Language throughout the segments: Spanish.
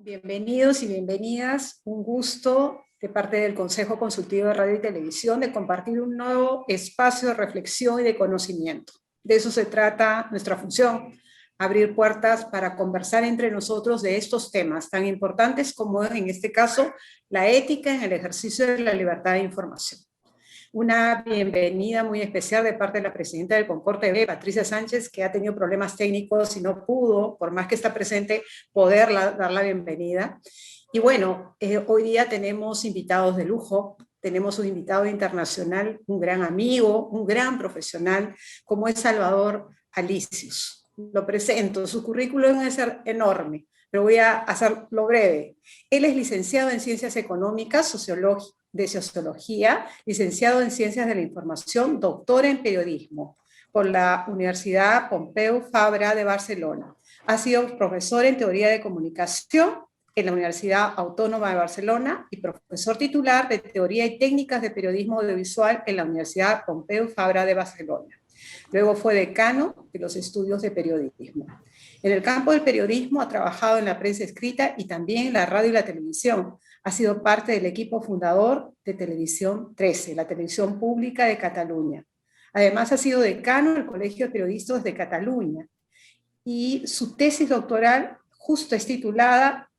Bienvenidos y bienvenidas. Un gusto de parte del Consejo Consultivo de Radio y Televisión de compartir un nuevo espacio de reflexión y de conocimiento. De eso se trata nuestra función, abrir puertas para conversar entre nosotros de estos temas tan importantes como en este caso la ética en el ejercicio de la libertad de información. Una bienvenida muy especial de parte de la presidenta del Concord TV, Patricia Sánchez, que ha tenido problemas técnicos y no pudo, por más que está presente, poder dar la bienvenida. Y bueno, hoy día tenemos invitados de lujo, tenemos un invitado internacional, un gran amigo, un gran profesional, como es Salvador Alicius. Lo presento, su currículum es enorme, pero voy a hacerlo breve. Él es licenciado en Ciencias Económicas, de Sociología, licenciado en Ciencias de la Información, doctor en Periodismo por la Universidad Pompeu Fabra de Barcelona. Ha sido profesor en Teoría de Comunicación en la Universidad Autónoma de Barcelona y profesor titular de Teoría y Técnicas de Periodismo Audiovisual en la Universidad Pompeu Fabra de Barcelona. Luego fue decano de los estudios de periodismo. En el campo del periodismo ha trabajado en la prensa escrita y también en la radio y la televisión. Ha sido parte del equipo fundador de Televisión 13, la televisión pública de Cataluña. Además ha sido decano del Colegio de Periodistas de Cataluña. Y su tesis doctoral justo es titulada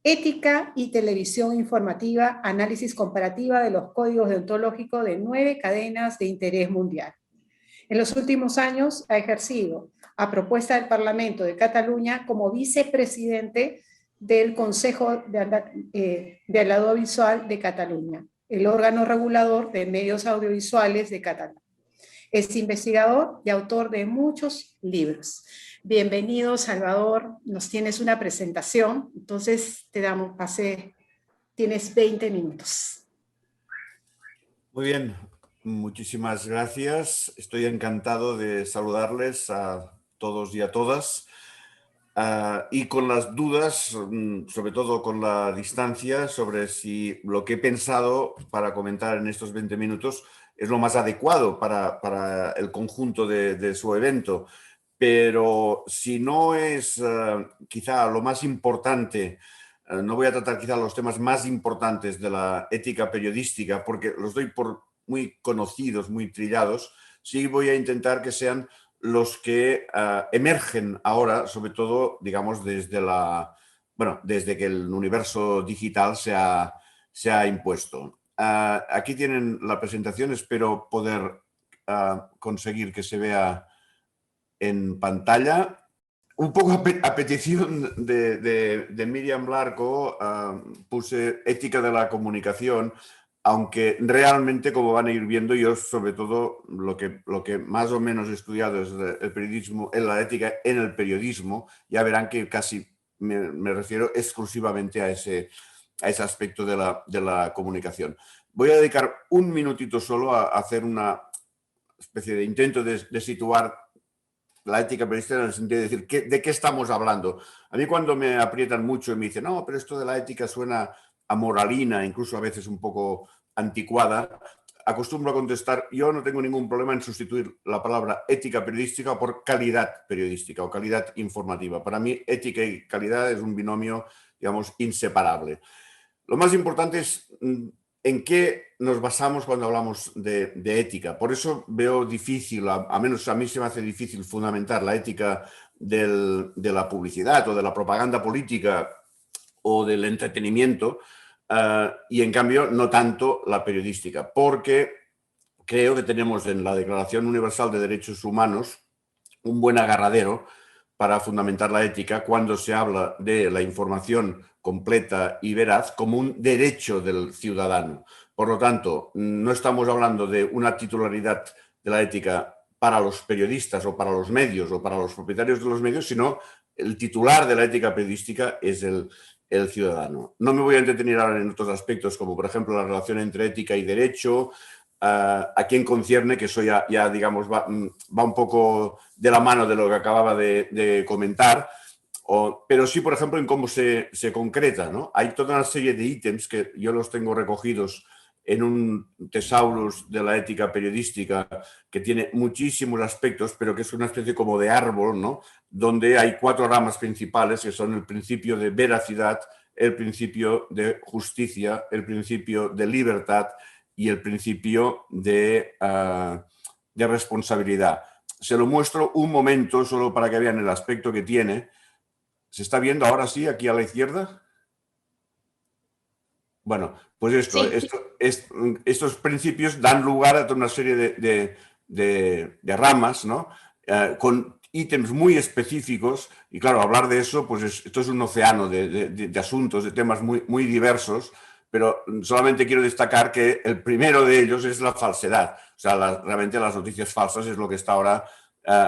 Ética y Televisión Informativa, análisis comparativa de los códigos deontológicos de 9 cadenas de interés mundial. En los últimos años ha ejercido, a propuesta del Parlamento de Cataluña, como vicepresidente del Consejo del Audiovisual de Cataluña, el órgano regulador de medios audiovisuales de Cataluña. Es investigador y autor de muchos libros. Bienvenido, Salvador. Nos tienes una presentación, entonces te damos pase. Tienes 20 minutos. Muy bien, muchísimas gracias. Estoy encantado de saludarles a todos y a todas. Y con las dudas, sobre todo con la distancia, sobre si lo que he pensado para comentar en estos 20 minutos es lo más adecuado para el conjunto de su evento. Pero si no es quizá lo más importante, no voy a tratar quizá los temas más importantes de la ética periodística, porque los doy por muy conocidos, muy trillados. Sí voy a intentar que sean los que emergen ahora, sobre todo, digamos, desde que el universo digital se ha impuesto. Aquí tienen la presentación, espero poder conseguir que se vea en pantalla. Un poco a petición de Miriam Blarco, puse ética de la comunicación, aunque realmente, como van a ir viendo, yo sobre todo lo que más o menos he estudiado es el periodismo, en la ética en el periodismo. Ya verán que casi me refiero exclusivamente a ese aspecto de la comunicación. Voy a dedicar un minutito solo a hacer una especie de intento de situar la ética periodística en el sentido de decir, ¿de qué estamos hablando? A mí cuando me aprietan mucho y me dicen, no, pero esto de la ética suena a moralina, incluso a veces un poco anticuada, acostumbro a contestar, yo no tengo ningún problema en sustituir la palabra ética periodística por calidad periodística o calidad informativa. Para mí, ética y calidad es un binomio, digamos, inseparable. Lo más importante es en qué nos basamos cuando hablamos de ética. Por eso veo difícil, a menos a mí se me hace difícil fundamentar la ética de la publicidad o de la propaganda política o del entretenimiento y en cambio no tanto la periodística, porque creo que tenemos en la Declaración Universal de Derechos Humanos un buen agarradero para fundamentar la ética cuando se habla de la información completa y veraz como un derecho del ciudadano. Por lo tanto, no estamos hablando de una titularidad de la ética para los periodistas o para los medios o para los propietarios de los medios, sino el titular de la ética periodística es el ciudadano. No me voy a entretener ahora en otros aspectos, como por ejemplo la relación entre ética y derecho, a quien concierne, que eso ya digamos, va un poco de la mano de lo que acababa de comentar, pero sí, por ejemplo, en cómo se concreta, ¿no? Hay toda una serie de ítems que yo los tengo recogidos en un thesaurus de la ética periodística que tiene muchísimos aspectos, pero que es una especie como de árbol, ¿no? Donde hay 4 ramas principales, que son el principio de veracidad, el principio de justicia, el principio de libertad y el principio de responsabilidad. Se lo muestro un momento solo para que vean el aspecto que tiene. ¿Se está viendo ahora sí, aquí a la izquierda? Bueno, pues estos principios dan lugar a toda una serie de ramas, ¿no? Con ítems muy específicos, y claro, hablar de eso, pues esto es un océano de asuntos, de temas muy diversos, pero solamente quiero destacar que el primero de ellos es la falsedad. O sea, realmente las noticias falsas es lo que está ahora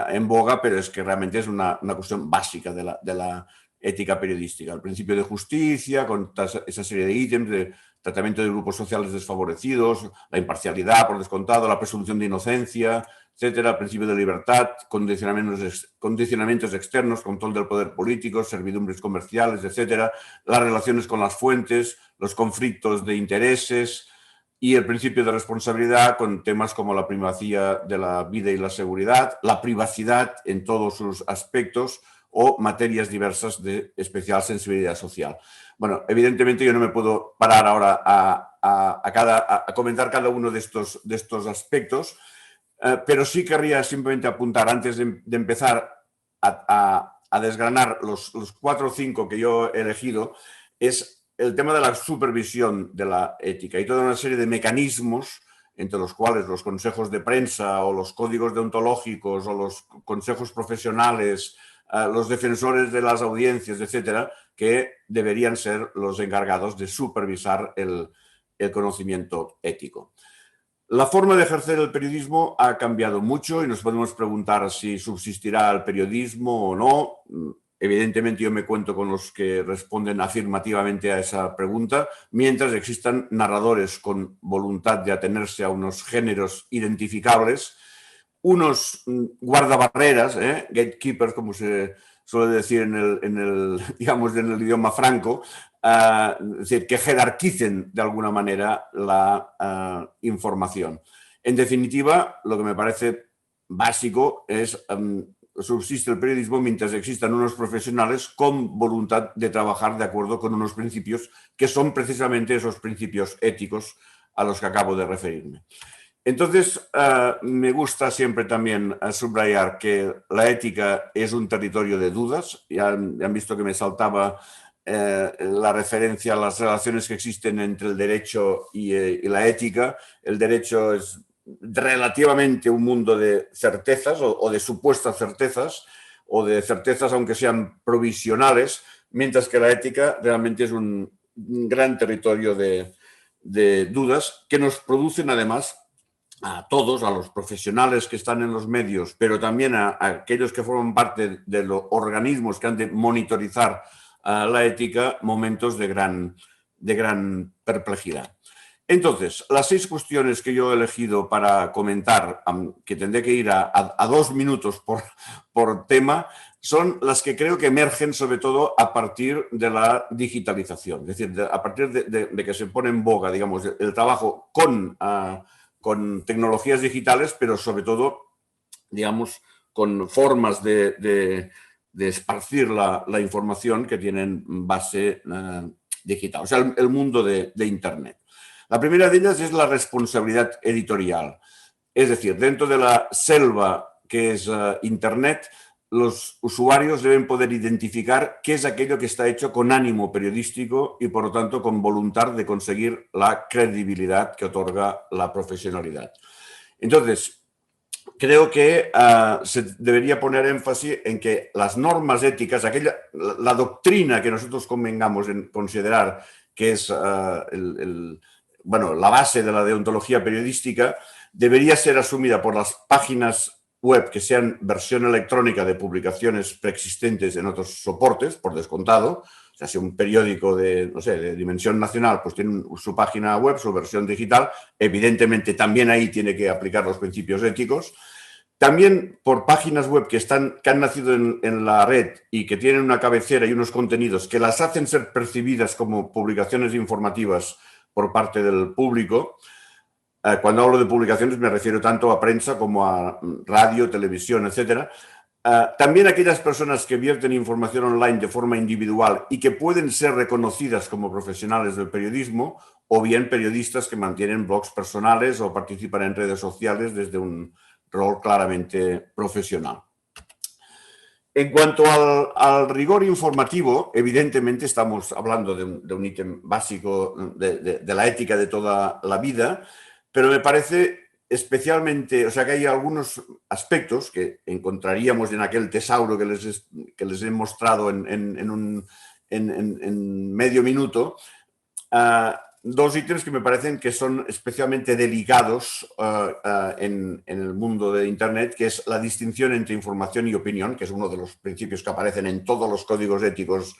en boga, pero es que realmente es una cuestión básica de la ética periodística. El principio de justicia, con esa serie de ítems de tratamiento de grupos sociales desfavorecidos, la imparcialidad, por descontado, la presunción de inocencia, etcétera, el principio de libertad, condicionamientos externos, control del poder político, servidumbres comerciales, etcétera, las relaciones con las fuentes, los conflictos de intereses y el principio de responsabilidad con temas como la primacía de la vida y la seguridad, la privacidad en todos sus aspectos o materias diversas de especial sensibilidad social. Bueno, evidentemente yo no me puedo parar ahora a comentar cada uno de estos aspectos, pero sí querría simplemente apuntar, antes de empezar a desgranar los 4 o 5 que yo he elegido, es el tema de la supervisión de la ética y toda una serie de mecanismos entre los cuales los consejos de prensa o los códigos deontológicos o los consejos profesionales, los defensores de las audiencias, etcétera, que deberían ser los encargados de supervisar el conocimiento ético. La forma de ejercer el periodismo ha cambiado mucho y nos podemos preguntar si subsistirá el periodismo o no. Evidentemente yo me cuento con los que responden afirmativamente a esa pregunta, mientras existan narradores con voluntad de atenerse a unos géneros identificables, unos guardabarreras, gatekeepers, como se suele decir digamos, en el idioma franco, es decir, que jerarquicen de alguna manera la información. En definitiva, lo que me parece básico es subsiste el periodismo mientras existan unos profesionales con voluntad de trabajar de acuerdo con unos principios que son precisamente esos principios éticos a los que acabo de referirme. Entonces, me gusta siempre también subrayar que la ética es un territorio de dudas. Ya han visto que me saltaba la referencia a las relaciones que existen entre el derecho y la ética. El derecho es relativamente un mundo de certezas o de supuestas certezas o de certezas aunque sean provisionales, mientras que la ética realmente es un gran territorio de dudas que nos producen además a todos, a los profesionales que están en los medios, pero también a aquellos que forman parte de los organismos que han de monitorizar la ética, momentos de gran perplejidad. Entonces, las 6 cuestiones que yo he elegido para comentar, que tendré que ir a 2 minutos por tema, son las que creo que emergen sobre todo a partir de la digitalización, es decir, a partir de que se pone en boga, digamos, el trabajo con tecnologías digitales, pero sobre todo, digamos, con formas de esparcir la información que tienen base digital, o sea, el mundo de Internet. La primera de ellas es la responsabilidad editorial. Es decir, dentro de la selva que es Internet, los usuarios deben poder identificar qué es aquello que está hecho con ánimo periodístico y, por lo tanto, con voluntad de conseguir la credibilidad que otorga la profesionalidad. Entonces, creo que se debería poner énfasis en que las normas éticas, la doctrina que nosotros convengamos en considerar que es la base de la deontología periodística, debería ser asumida por las páginas web que sean versión electrónica de publicaciones preexistentes en otros soportes, por descontado. O sea, si un periódico de dimensión nacional pues tiene su página web, su versión digital, evidentemente también ahí tiene que aplicar los principios éticos. También por páginas web que han nacido en la red y que tienen una cabecera y unos contenidos que las hacen ser percibidas como publicaciones informativas por parte del público. Cuando hablo de publicaciones me refiero tanto a prensa como a radio, televisión, etcétera. También aquellas personas que vierten información online de forma individual y que pueden ser reconocidas como profesionales del periodismo, o bien periodistas que mantienen blogs personales o participan en redes sociales desde un rol claramente profesional. En cuanto al rigor informativo, evidentemente estamos hablando de un ítem básico de la ética de toda la vida, pero me parece especialmente, o sea, que hay algunos aspectos que encontraríamos en aquel tesauro que les he mostrado en medio minuto, dos ítems que me parecen que son especialmente delicados en el mundo de Internet, que es la distinción entre información y opinión, que es uno de los principios que aparecen en todos los códigos éticos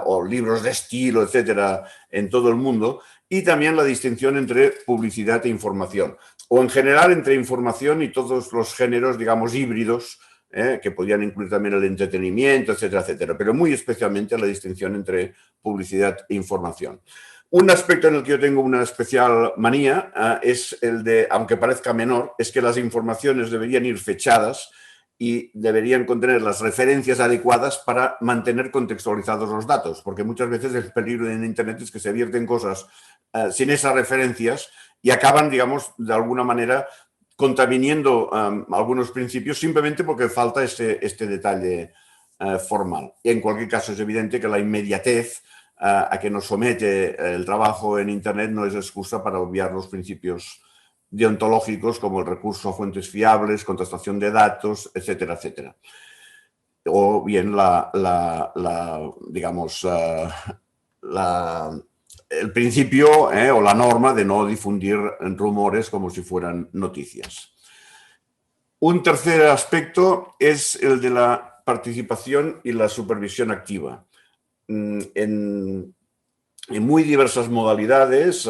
o libros de estilo, etcétera, en todo el mundo, y también la distinción entre publicidad e información, o en general entre información y todos los géneros, digamos, híbridos, que podrían incluir también el entretenimiento, etcétera, etcétera, pero muy especialmente la distinción entre publicidad e información. Un aspecto en el que yo tengo una especial manía es el de, aunque parezca menor, es que las informaciones deberían ir fechadas y deberían contener las referencias adecuadas para mantener contextualizados los datos, porque muchas veces el peligro en Internet es que se vierten cosas sin esas referencias y acaban, digamos, de alguna manera contraviniendo algunos principios simplemente porque falta este detalle formal. Y en cualquier caso es evidente que la inmediatez a que nos somete el trabajo en Internet no es excusa para obviar los principios deontológicos como el recurso a fuentes fiables, contrastación de datos, etcétera, etcétera. O bien el principio o la norma de no difundir rumores como si fueran noticias. Un tercer aspecto es el de la participación y la supervisión activa. En muy diversas modalidades,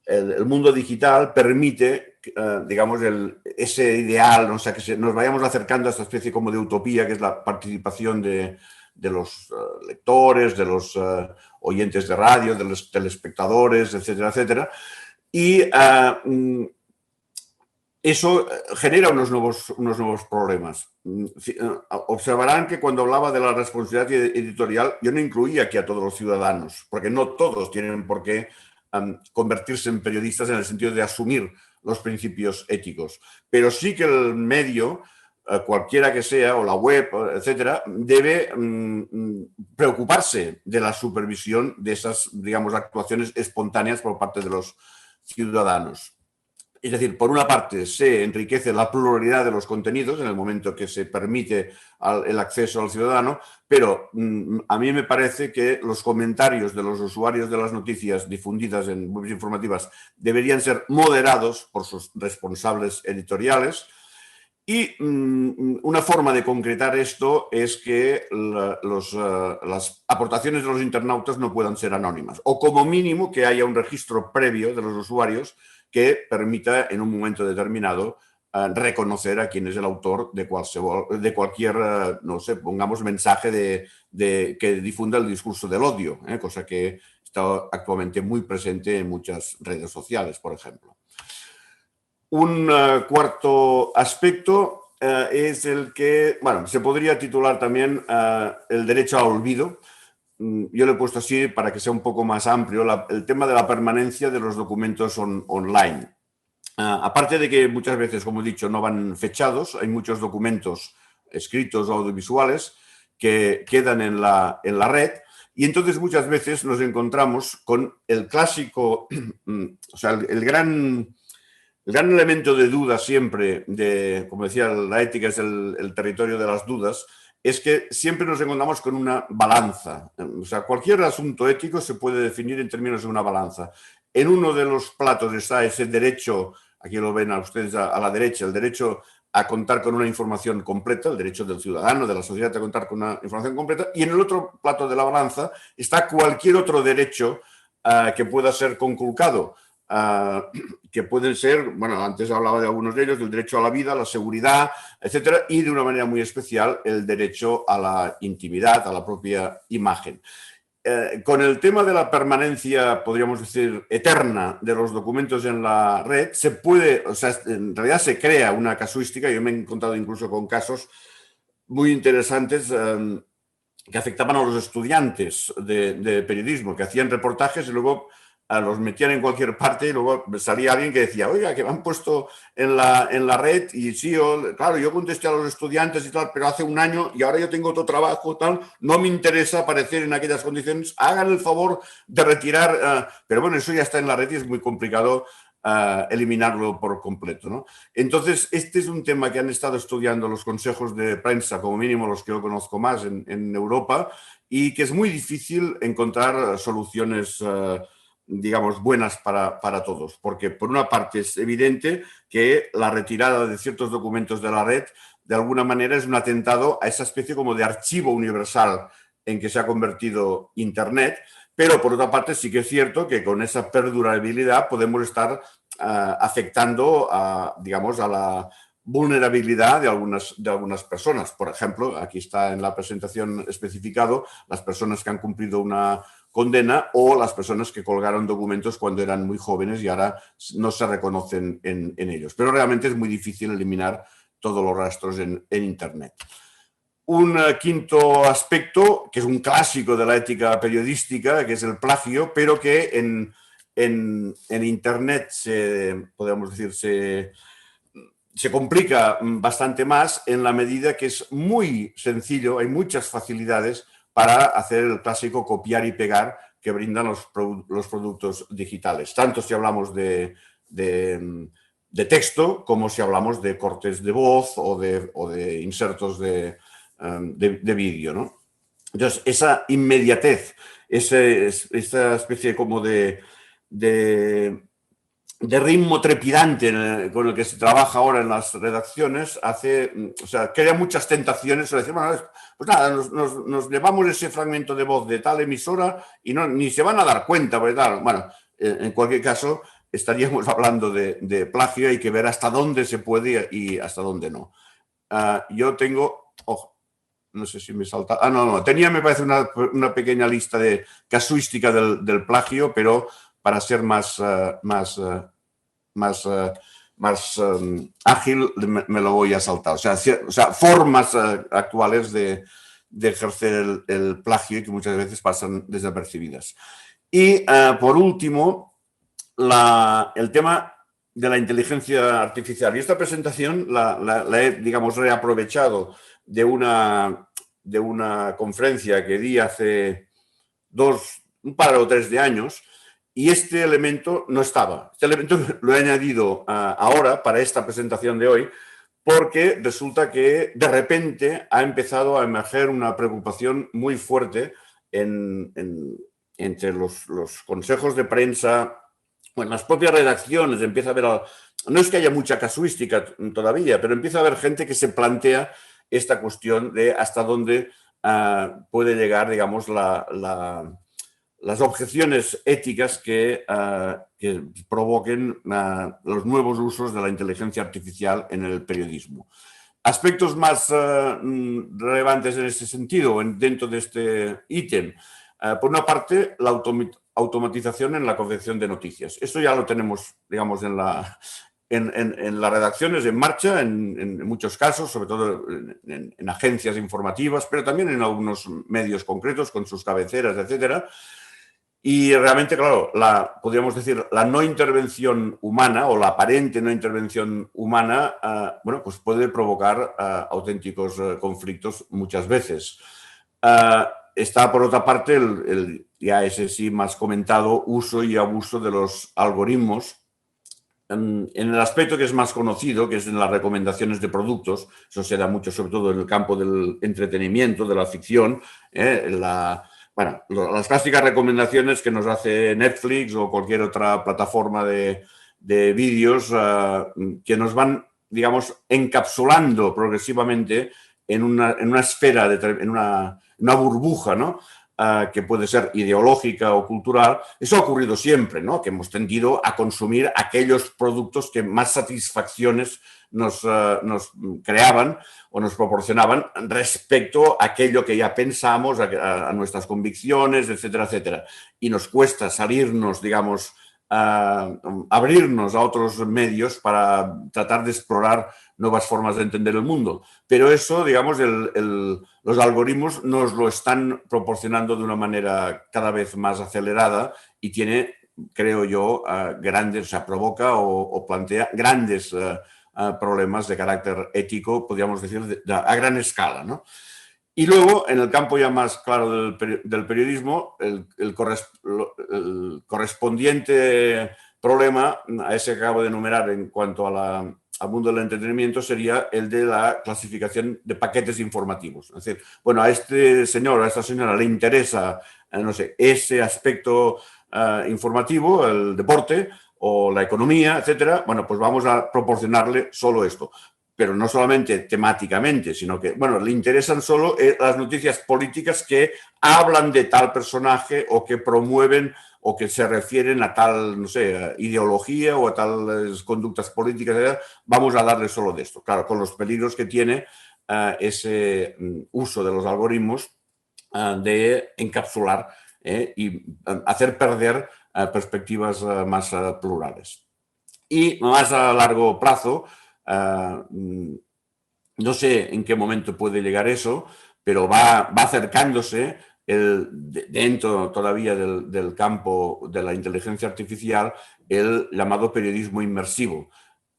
el mundo digital permite, digamos, ese ideal, o sea, que nos vayamos acercando a esta especie como de utopía, que es la participación de los lectores, de los oyentes de radio, de los telespectadores, etcétera, etcétera. Y eso genera unos nuevos problemas. Observarán que cuando hablaba de la responsabilidad editorial, yo no incluía aquí a todos los ciudadanos, porque no todos tienen por qué convertirse en periodistas en el sentido de asumir los principios éticos. Pero sí que el medio, cualquiera que sea, o la web, etcétera, debe preocuparse de la supervisión de esas, digamos, actuaciones espontáneas por parte de los ciudadanos. Es decir, por una parte se enriquece la pluralidad de los contenidos en el momento que se permite el acceso al ciudadano, pero a mí me parece que los comentarios de los usuarios de las noticias difundidas en webs informativas deberían ser moderados por sus responsables editoriales. Y una forma de concretar esto es que las aportaciones de los internautas no puedan ser anónimas, o como mínimo que haya un registro previo de los usuarios que permita en un momento determinado reconocer a quién es el autor de cualquier, no sé, pongamos mensaje que difunda el discurso del odio, cosa que está actualmente muy presente en muchas redes sociales, por ejemplo. Un cuarto aspecto es el que, bueno, se podría titular también el derecho al olvido. Yo lo he puesto así para que sea un poco más amplio, el tema de la permanencia de los documentos online. Aparte de que muchas veces, como he dicho, no van fechados, hay muchos documentos escritos o audiovisuales que quedan en la red y entonces muchas veces nos encontramos con el clásico, o sea, el gran elemento de duda siempre, como decía, la ética es el territorio de las dudas, es que siempre nos encontramos con una balanza. O sea, cualquier asunto ético se puede definir en términos de una balanza. En uno de los platos está ese derecho, aquí lo ven a ustedes a la derecha, el derecho a contar con una información completa, el derecho del ciudadano, de la sociedad a contar con una información completa, y en el otro plato de la balanza está cualquier otro derecho que pueda ser conculcado. Que pueden ser, bueno, antes hablaba de algunos de ellos, el derecho a la vida, a la seguridad, etcétera, y de una manera muy especial el derecho a la intimidad, a la propia imagen. con el tema de la permanencia, podríamos decir, eterna de los documentos en la red, se puede, o sea, en realidad se crea una casuística. Yo me he encontrado incluso con casos muy interesantes que afectaban a los estudiantes de periodismo, que hacían reportajes y luego los metían en cualquier parte y luego salía alguien que decía, oiga, que me han puesto en la red y sí, claro, yo contesté a los estudiantes y tal, pero hace un año y ahora yo tengo otro trabajo, tal, no me interesa aparecer en aquellas condiciones, hagan el favor de retirar, pero bueno, eso ya está en la red y es muy complicado eliminarlo por completo, ¿no? Entonces, este es un tema que han estado estudiando los consejos de prensa, como mínimo los que yo conozco más en Europa, y que es muy difícil encontrar soluciones digamos, buenas para todos, porque por una parte es evidente que la retirada de ciertos documentos de la red de alguna manera es un atentado a esa especie como de archivo universal en que se ha convertido Internet, pero por otra parte sí que es cierto que con esa perdurabilidad podemos estar afectando digamos, a la vulnerabilidad de algunas personas. Por ejemplo, aquí está en la presentación especificado las personas que han cumplido una condena o las personas que colgaron documentos cuando eran muy jóvenes y ahora no se reconocen en ellos. Pero realmente es muy difícil eliminar todos los rastros en Internet. Un quinto aspecto, que es un clásico de la ética periodística, que es el plagio, pero que en Internet podríamos decir, se complica bastante más en la medida que es muy sencillo, hay muchas facilidades para hacer el clásico copiar y pegar que brindan los productos digitales, tanto si hablamos de texto como si hablamos de cortes de voz o de insertos de vídeo, ¿no? Entonces, esa inmediatez, esa especie como de ritmo trepidante con el que se trabaja ahora en las redacciones o sea, crea muchas tentaciones. Decir, bueno, pues nada, nos llevamos ese fragmento de voz de tal emisora y ni se van a dar cuenta, porque tal. Bueno, en cualquier caso, estaríamos hablando de plagio. Hay que ver hasta dónde se puede y hasta dónde no. Yo tengo, no sé si me salta. No, tenía, me parece, una pequeña lista de casuística del plagio, pero para ser más ágil me lo voy a saltar. O sea formas actuales de ejercer el plagio y que muchas veces pasan desapercibidas. Y por último, el tema de la inteligencia artificial. Y esta presentación la he, digamos, reaprovechado de una conferencia que di hace un par o tres de años, y este elemento no estaba. Este elemento lo he añadido ahora para esta presentación de hoy, porque resulta que de repente ha empezado a emerger una preocupación muy fuerte entre los consejos de prensa, o en las propias redacciones. Empieza a haber, no es que haya mucha casuística todavía, pero empieza a haber gente que se plantea esta cuestión de hasta dónde puede llegar, digamos, las objeciones éticas que provoquen los nuevos usos de la inteligencia artificial en el periodismo. Aspectos más relevantes en ese sentido, dentro de este ítem. Por una parte, la automatización en la confección de noticias. Esto ya lo tenemos, digamos, en las redacciones en marcha, en muchos casos, sobre todo en agencias informativas, pero también en algunos medios concretos con sus cabeceras, etcétera. Y realmente, claro, podríamos decir, la no intervención humana o la aparente no intervención humana, bueno, pues puede provocar auténticos conflictos muchas veces. Está, por otra parte, ya ese sí más comentado, uso y abuso de los algoritmos. En el aspecto que es más conocido, que es en las recomendaciones de productos, eso se da mucho, sobre todo en el campo del entretenimiento, de la ficción, bueno, las clásicas recomendaciones que nos hace Netflix o cualquier otra plataforma de vídeos que nos van, digamos, encapsulando progresivamente en una esfera, en una burbuja, ¿no? que puede ser ideológica o cultural, eso ha ocurrido siempre, ¿no? Que hemos tendido a consumir aquellos productos que más satisfacciones nos creaban o nos proporcionaban respecto a aquello que ya pensamos, a nuestras convicciones, etcétera, etcétera. Y nos cuesta salirnos, digamos, abrirnos a otros medios para tratar de explorar nuevas formas de entender el mundo. Pero eso, digamos, los algoritmos nos lo están proporcionando de una manera cada vez más acelerada y tiene, creo yo, grandes, o sea, provoca o plantea grandes problemas de carácter ético, podríamos decir, a gran escala, ¿no? Y luego, en el campo ya más claro del periodismo, el correspondiente problema a ese que acabo de enumerar en cuanto al mundo del entretenimiento sería el de la clasificación de paquetes informativos. Es decir, bueno, a este señor o a esta señora le interesa, no sé, ese aspecto informativo, el deporte o la economía, etcétera. Bueno, pues vamos a proporcionarle solo esto. Pero no solamente temáticamente, sino que, bueno, le interesan solo las noticias políticas que hablan de tal personaje o que promueven o que se refieren a tal, no sé, ideología o a tales conductas políticas, etc. Vamos a darle solo de esto. Claro, con los peligros que tiene ese uso de los algoritmos de encapsular y hacer perder perspectivas más plurales. Y más a largo plazo, no sé en qué momento puede llegar eso, pero va acercándose dentro todavía del campo de la inteligencia artificial el llamado periodismo inmersivo,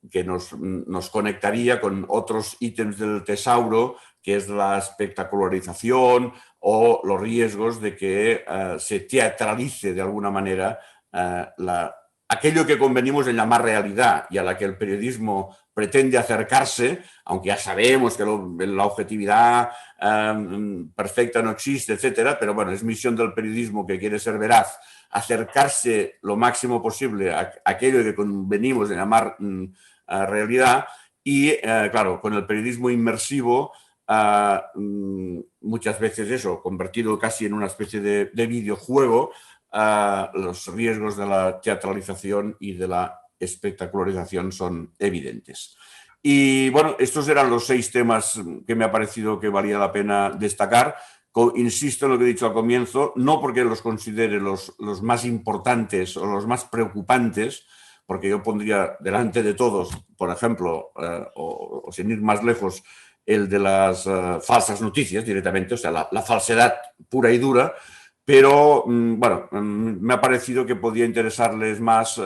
que nos conectaría con otros ítems del tesauro, que es la espectacularización o los riesgos de que se teatralice de alguna manera aquello que convenimos en llamar realidad y a la que el periodismo pretende acercarse, aunque ya sabemos que la objetividad perfecta no existe, etcétera, pero bueno, es misión del periodismo que quiere ser veraz, acercarse lo máximo posible a aquello que convenimos en llamar realidad y, claro, con el periodismo inmersivo, muchas veces eso, convertido casi en una especie de videojuego, los riesgos de la teatralización y de la espectacularización son evidentes. Y bueno, estos eran los 6 temas que me ha parecido que valía la pena destacar. Insisto en lo que he dicho al comienzo, no porque los considere los más importantes o los más preocupantes, porque yo pondría delante de todos, por ejemplo, o sin ir más lejos, el de las falsas noticias directamente, o sea, la falsedad pura y dura, pero bueno, me ha parecido que podía interesarles más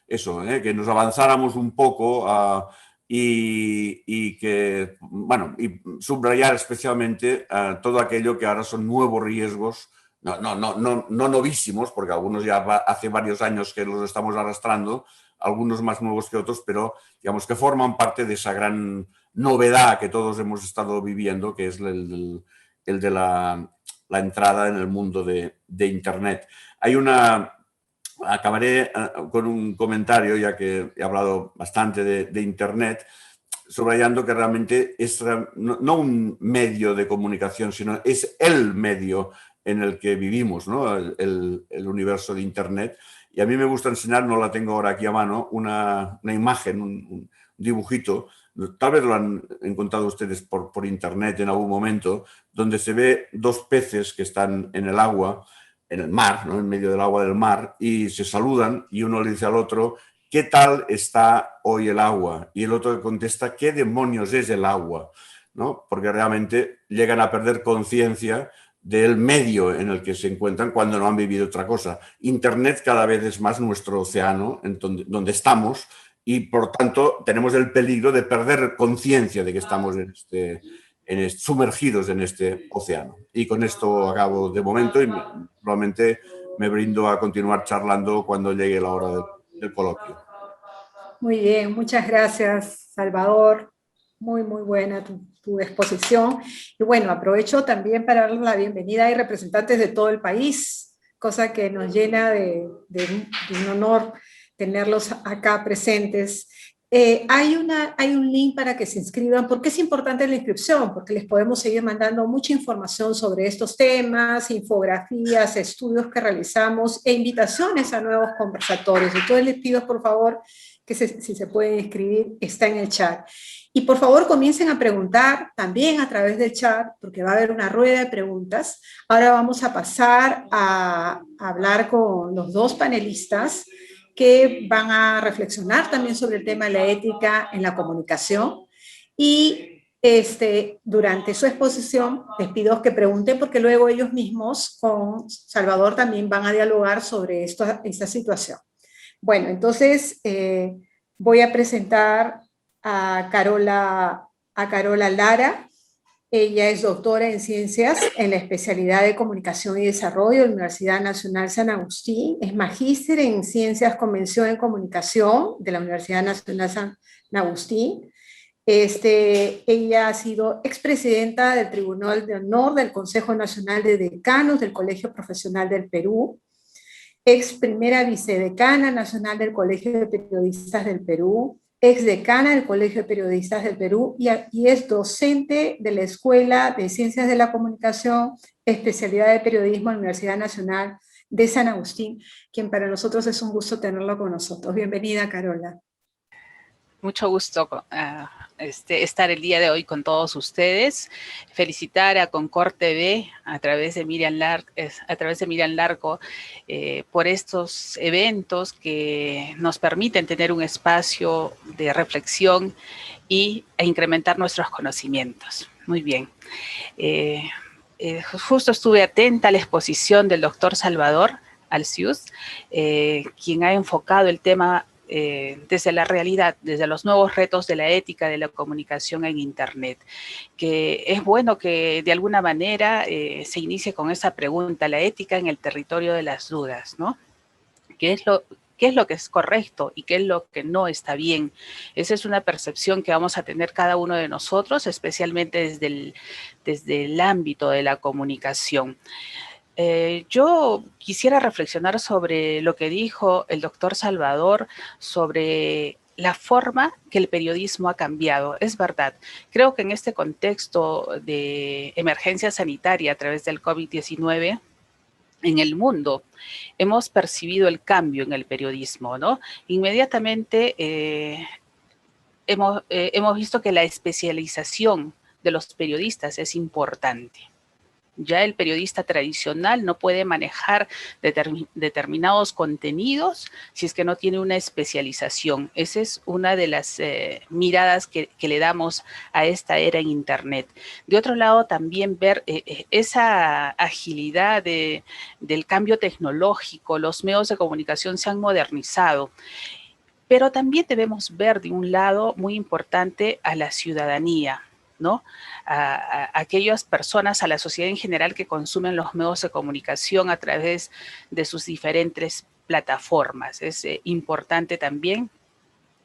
eso, que nos avanzáramos un poco y que, bueno, y subrayar especialmente todo aquello que ahora son nuevos riesgos, no novísimos, porque algunos ya hace varios años que los estamos arrastrando, algunos más nuevos que otros, pero digamos que forman parte de esa gran novedad que todos hemos estado viviendo, que es el de la entrada en el mundo de Internet. Acabaré con un comentario, ya que he hablado bastante de Internet, subrayando que realmente es no un medio de comunicación, sino es el medio en el que vivimos, ¿no? el universo de Internet. Y a mí me gusta enseñar, no la tengo ahora aquí a mano, una imagen, un dibujito, tal vez lo han encontrado ustedes por Internet en algún momento, donde se ve 2 peces que están en el agua, en el mar, ¿no? En medio del agua del mar, y se saludan y uno le dice al otro: ¿qué tal está hoy el agua? Y el otro le contesta: ¿qué demonios es el agua? ¿No? Porque realmente llegan a perder conciencia del medio en el que se encuentran cuando no han vivido otra cosa. Internet cada vez es más nuestro océano, donde estamos, y por tanto tenemos el peligro de perder conciencia de que estamos sumergidos en este océano. Y con esto acabo de momento y probablemente me brindo a continuar charlando cuando llegue la hora del coloquio. Muy bien, muchas gracias, Salvador. Muy buena tu exposición. Y bueno, aprovecho también para darles la bienvenida a representantes de todo el país, cosa que nos llena de un honor tenerlos acá presentes. Hay un link para que se inscriban. ¿Por qué es importante la inscripción? Porque les podemos seguir mandando mucha información sobre estos temas, infografías, estudios que realizamos e invitaciones a nuevos conversatorios. Entonces les pido, por favor, que si se pueden inscribir, está en el chat. Y por favor comiencen a preguntar también a través del chat, porque va a haber una rueda de preguntas. Ahora vamos a pasar a hablar con los dos panelistas que van a reflexionar también sobre el tema de la ética en la comunicación. Y durante su exposición les pido que pregunten, porque luego ellos mismos con Salvador también van a dialogar sobre esta situación. Bueno, entonces voy a presentar a Carola Lara. Ella es doctora en ciencias en la especialidad de comunicación y desarrollo de la Universidad Nacional San Agustín. Es magíster en ciencias convención en comunicación de la Universidad Nacional San Agustín. Ella ha sido expresidenta del Tribunal de Honor del Consejo Nacional de Decanos del Colegio Profesional del Perú, ex primera vicedecana nacional del Colegio de Periodistas del Perú, ex decana del Colegio de Periodistas del Perú y es docente de la Escuela de Ciencias de la Comunicación, especialidad de periodismo en la Universidad Nacional de San Agustín, quien para nosotros es un gusto tenerlo con nosotros. Bienvenida, Carola. Mucho gusto estar el día de hoy con todos ustedes. Felicitar a Concord TV a través de Miriam Larco por estos eventos que nos permiten tener un espacio de reflexión e incrementar nuestros conocimientos. Muy bien. Justo estuve atenta a la exposición del doctor Salvador Alcius, quien ha enfocado el tema desde la realidad, desde los nuevos retos de la ética de la comunicación en Internet, que es bueno que de alguna manera se inicie con esa pregunta, la ética en el territorio de las dudas, ¿no? ¿Qué es lo que es correcto y qué es lo que no está bien? Esa es una percepción que vamos a tener cada uno de nosotros, especialmente desde el ámbito de la comunicación. Yo quisiera reflexionar sobre lo que dijo el doctor Salvador sobre la forma que el periodismo ha cambiado. Es verdad, creo que en este contexto de emergencia sanitaria a través del COVID-19 en el mundo, hemos percibido el cambio en el periodismo, ¿no? Inmediatamente hemos visto que la especialización de los periodistas es importante. Ya el periodista tradicional no puede manejar determinados contenidos si es que no tiene una especialización. Esa es una de las miradas que le damos a esta era en Internet. De otro lado, también ver esa agilidad del cambio tecnológico. Los medios de comunicación se han modernizado. Pero también debemos ver de un lado muy importante a la ciudadanía, ¿no? A aquellas personas, a la sociedad en general que consumen los medios de comunicación a través de sus diferentes plataformas. Es importante también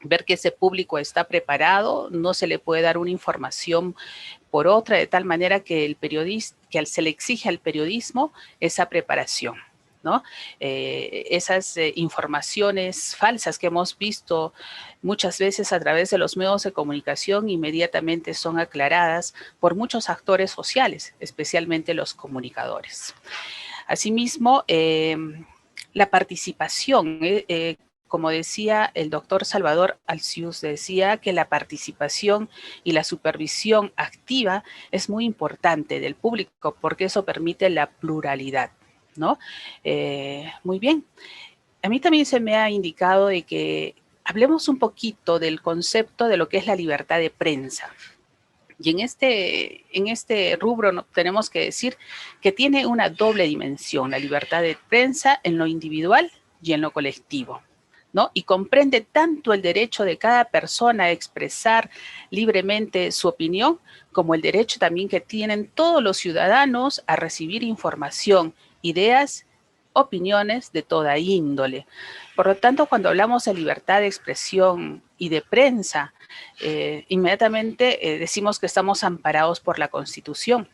ver que ese público está preparado, no se le puede dar una información por otra, de tal manera que se le exige al periodismo esa preparación, ¿no? Esas informaciones falsas que hemos visto muchas veces a través de los medios de comunicación inmediatamente son aclaradas por muchos actores sociales, especialmente los comunicadores. Asimismo, la participación, como decía el doctor Salvador Alcius, decía que la participación y la supervisión activa es muy importante del público porque eso permite la pluralidad, ¿no? Muy bien. A mí también se me ha indicado de que hablemos un poquito del concepto de lo que es la libertad de prensa. Y en este rubro tenemos que decir que tiene una doble dimensión, la libertad de prensa en lo individual y en lo colectivo, ¿no? Y comprende tanto el derecho de cada persona a expresar libremente su opinión, como el derecho también que tienen todos los ciudadanos a recibir información, ideas, opiniones de toda índole. Por lo tanto, cuando hablamos de libertad de expresión y de prensa, inmediatamente decimos que estamos amparados por la Constitución.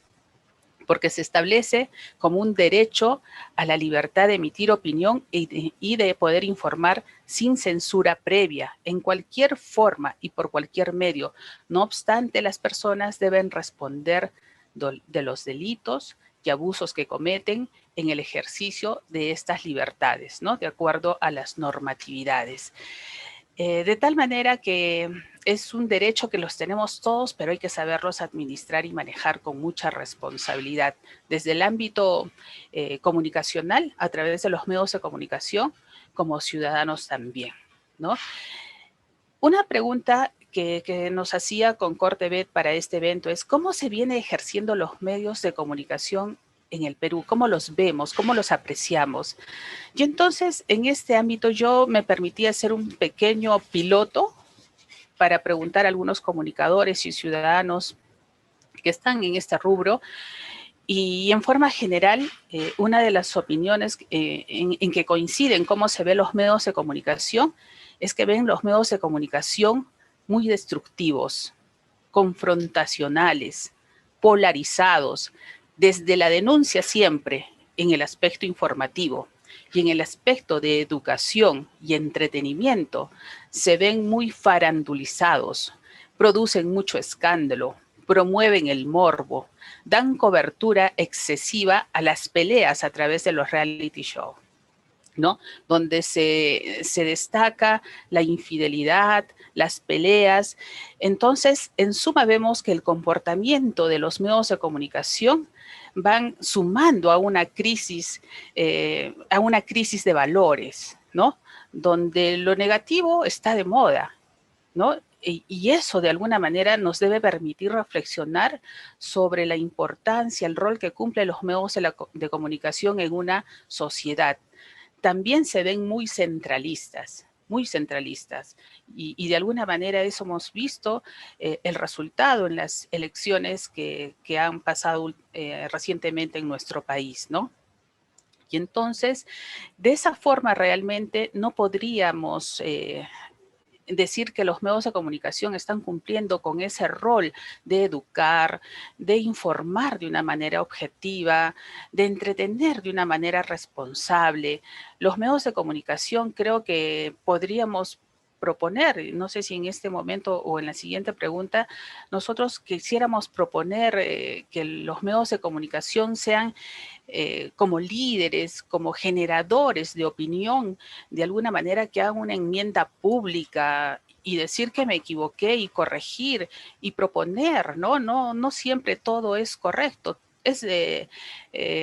porque se establece como un derecho a la libertad de emitir opinión y de poder informar sin censura previa, en cualquier forma y por cualquier medio. No obstante, las personas deben responder de los delitos y abusos que cometen en el ejercicio de estas libertades, ¿no? De acuerdo a las normatividades. De tal manera que es un derecho que los tenemos todos, pero hay que saberlos administrar y manejar con mucha responsabilidad, desde el ámbito comunicacional, a través de los medios de comunicación, como ciudadanos también, ¿no? Una pregunta que nos hacía Concord TV para este evento es: ¿cómo se viene ejerciendo los medios de comunicación en el Perú? ¿Cómo los vemos? ¿Cómo los apreciamos? Y entonces, en este ámbito, yo me permití hacer un pequeño piloto para preguntar a algunos comunicadores y ciudadanos que están en este rubro. Y en forma general, una de las opiniones en que coinciden cómo se ven los medios de comunicación es que ven los medios de comunicación muy destructivos, confrontacionales, polarizados, desde la denuncia siempre en el aspecto informativo y en el aspecto de educación y entretenimiento se ven muy farandulizados, producen mucho escándalo, promueven el morbo, dan cobertura excesiva a las peleas a través de los reality shows, ¿no? Donde se destaca la infidelidad, las peleas. Entonces, en suma, vemos que el comportamiento de los medios de comunicación van sumando a una crisis de valores, ¿no? Donde lo negativo está de moda, ¿no? Y eso de alguna manera nos debe permitir reflexionar sobre la importancia, el rol que cumplen los medios de comunicación en una sociedad. También se ven muy centralistas, y de alguna manera eso hemos visto el resultado en las elecciones que han pasado recientemente en nuestro país, ¿no? Y entonces, de esa forma realmente no podríamos decir que los medios de comunicación están cumpliendo con ese rol de educar, de informar de una manera objetiva, de entretener de una manera responsable. Los medios de comunicación creo que podríamos proponer, no sé si en este momento o en la siguiente pregunta, nosotros quisiéramos proponer que los medios de comunicación sean como líderes, como generadores de opinión, de alguna manera que hagan una enmienda pública y decir que me equivoqué y corregir y proponer, ¿no? No siempre todo es correcto. Es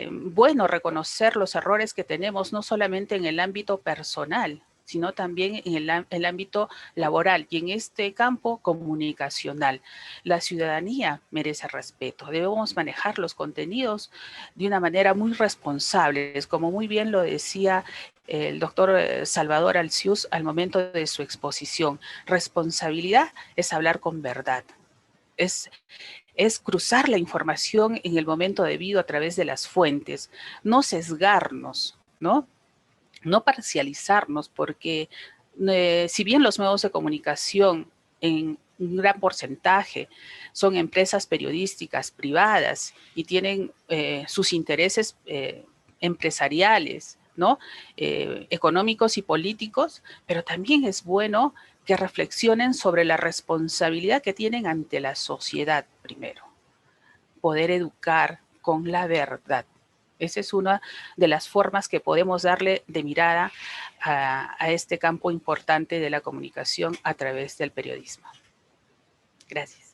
bueno reconocer los errores que tenemos, no solamente en el ámbito personal, sino también en el ámbito laboral y en este campo comunicacional. La ciudadanía merece respeto. Debemos manejar los contenidos de una manera muy responsable, como muy bien lo decía el doctor Salvador Alcius al momento de su exposición. Responsabilidad es hablar con verdad. Es cruzar la información en el momento debido a través de las fuentes, no sesgarnos, ¿no? No parcializarnos, porque si bien los medios de comunicación en un gran porcentaje son empresas periodísticas privadas y tienen sus intereses empresariales, ¿no? Económicos y políticos, pero también es bueno que reflexionen sobre la responsabilidad que tienen ante la sociedad primero. Poder educar con la verdad. Esa es una de las formas que podemos darle de mirada a este campo importante de la comunicación a través del periodismo. Gracias.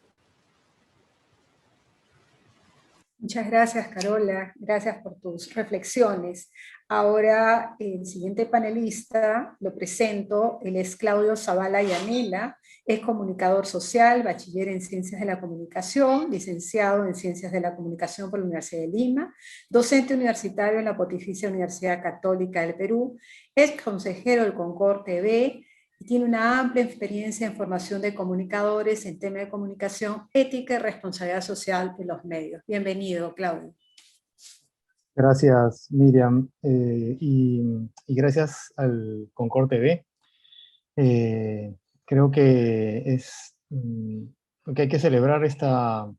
Muchas gracias, Carola. Gracias por tus reflexiones. Ahora, el siguiente panelista, lo presento, él es Claudio Zavala Yanela, es comunicador social, bachiller en Ciencias de la Comunicación, licenciado en Ciencias de la Comunicación por la Universidad de Lima, docente universitario en la Pontificia Universidad Católica del Perú, es consejero del Concord TV, y tiene una amplia experiencia en formación de comunicadores en temas de comunicación, ética y responsabilidad social de los medios. Bienvenido, Claudio. Gracias, Miriam, y gracias al Concord TV. Creo que que hay que celebrar esta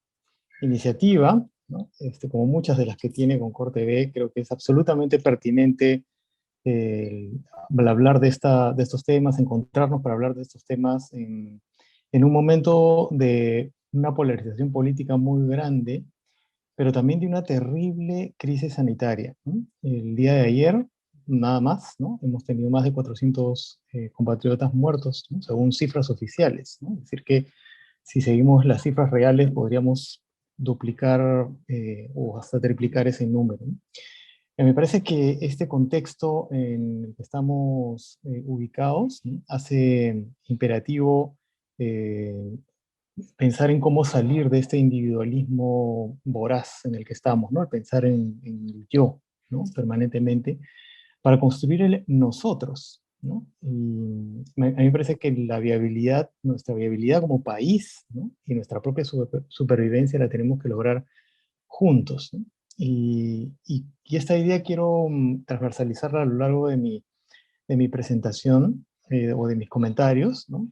iniciativa ¿no? Como muchas de las que tiene Concord TV, creo que es absolutamente pertinente al hablar de estos temas, encontrarnos para hablar de estos temas en un momento de una polarización política muy grande, pero también de una terrible crisis sanitaria, ¿no? El día de ayer, nada más, ¿no? Hemos tenido más de 400 compatriotas muertos, ¿no? Según cifras oficiales, ¿no? Es decir, que si seguimos las cifras reales, podríamos duplicar o hasta triplicar ese número, ¿no? Me parece que este contexto en el que estamos ubicados, ¿no? Hace imperativo eh, pensar en cómo salir de este individualismo voraz en el que estamos, ¿no? Pensar en el yo, ¿no? Permanentemente, para construir el nosotros, ¿no? Y a mí me parece que la viabilidad, nuestra viabilidad como país, ¿no? Y nuestra propia supervivencia la tenemos que lograr juntos, ¿no? Y esta idea quiero transversalizarla a lo largo de mi presentación o de mis comentarios, ¿no?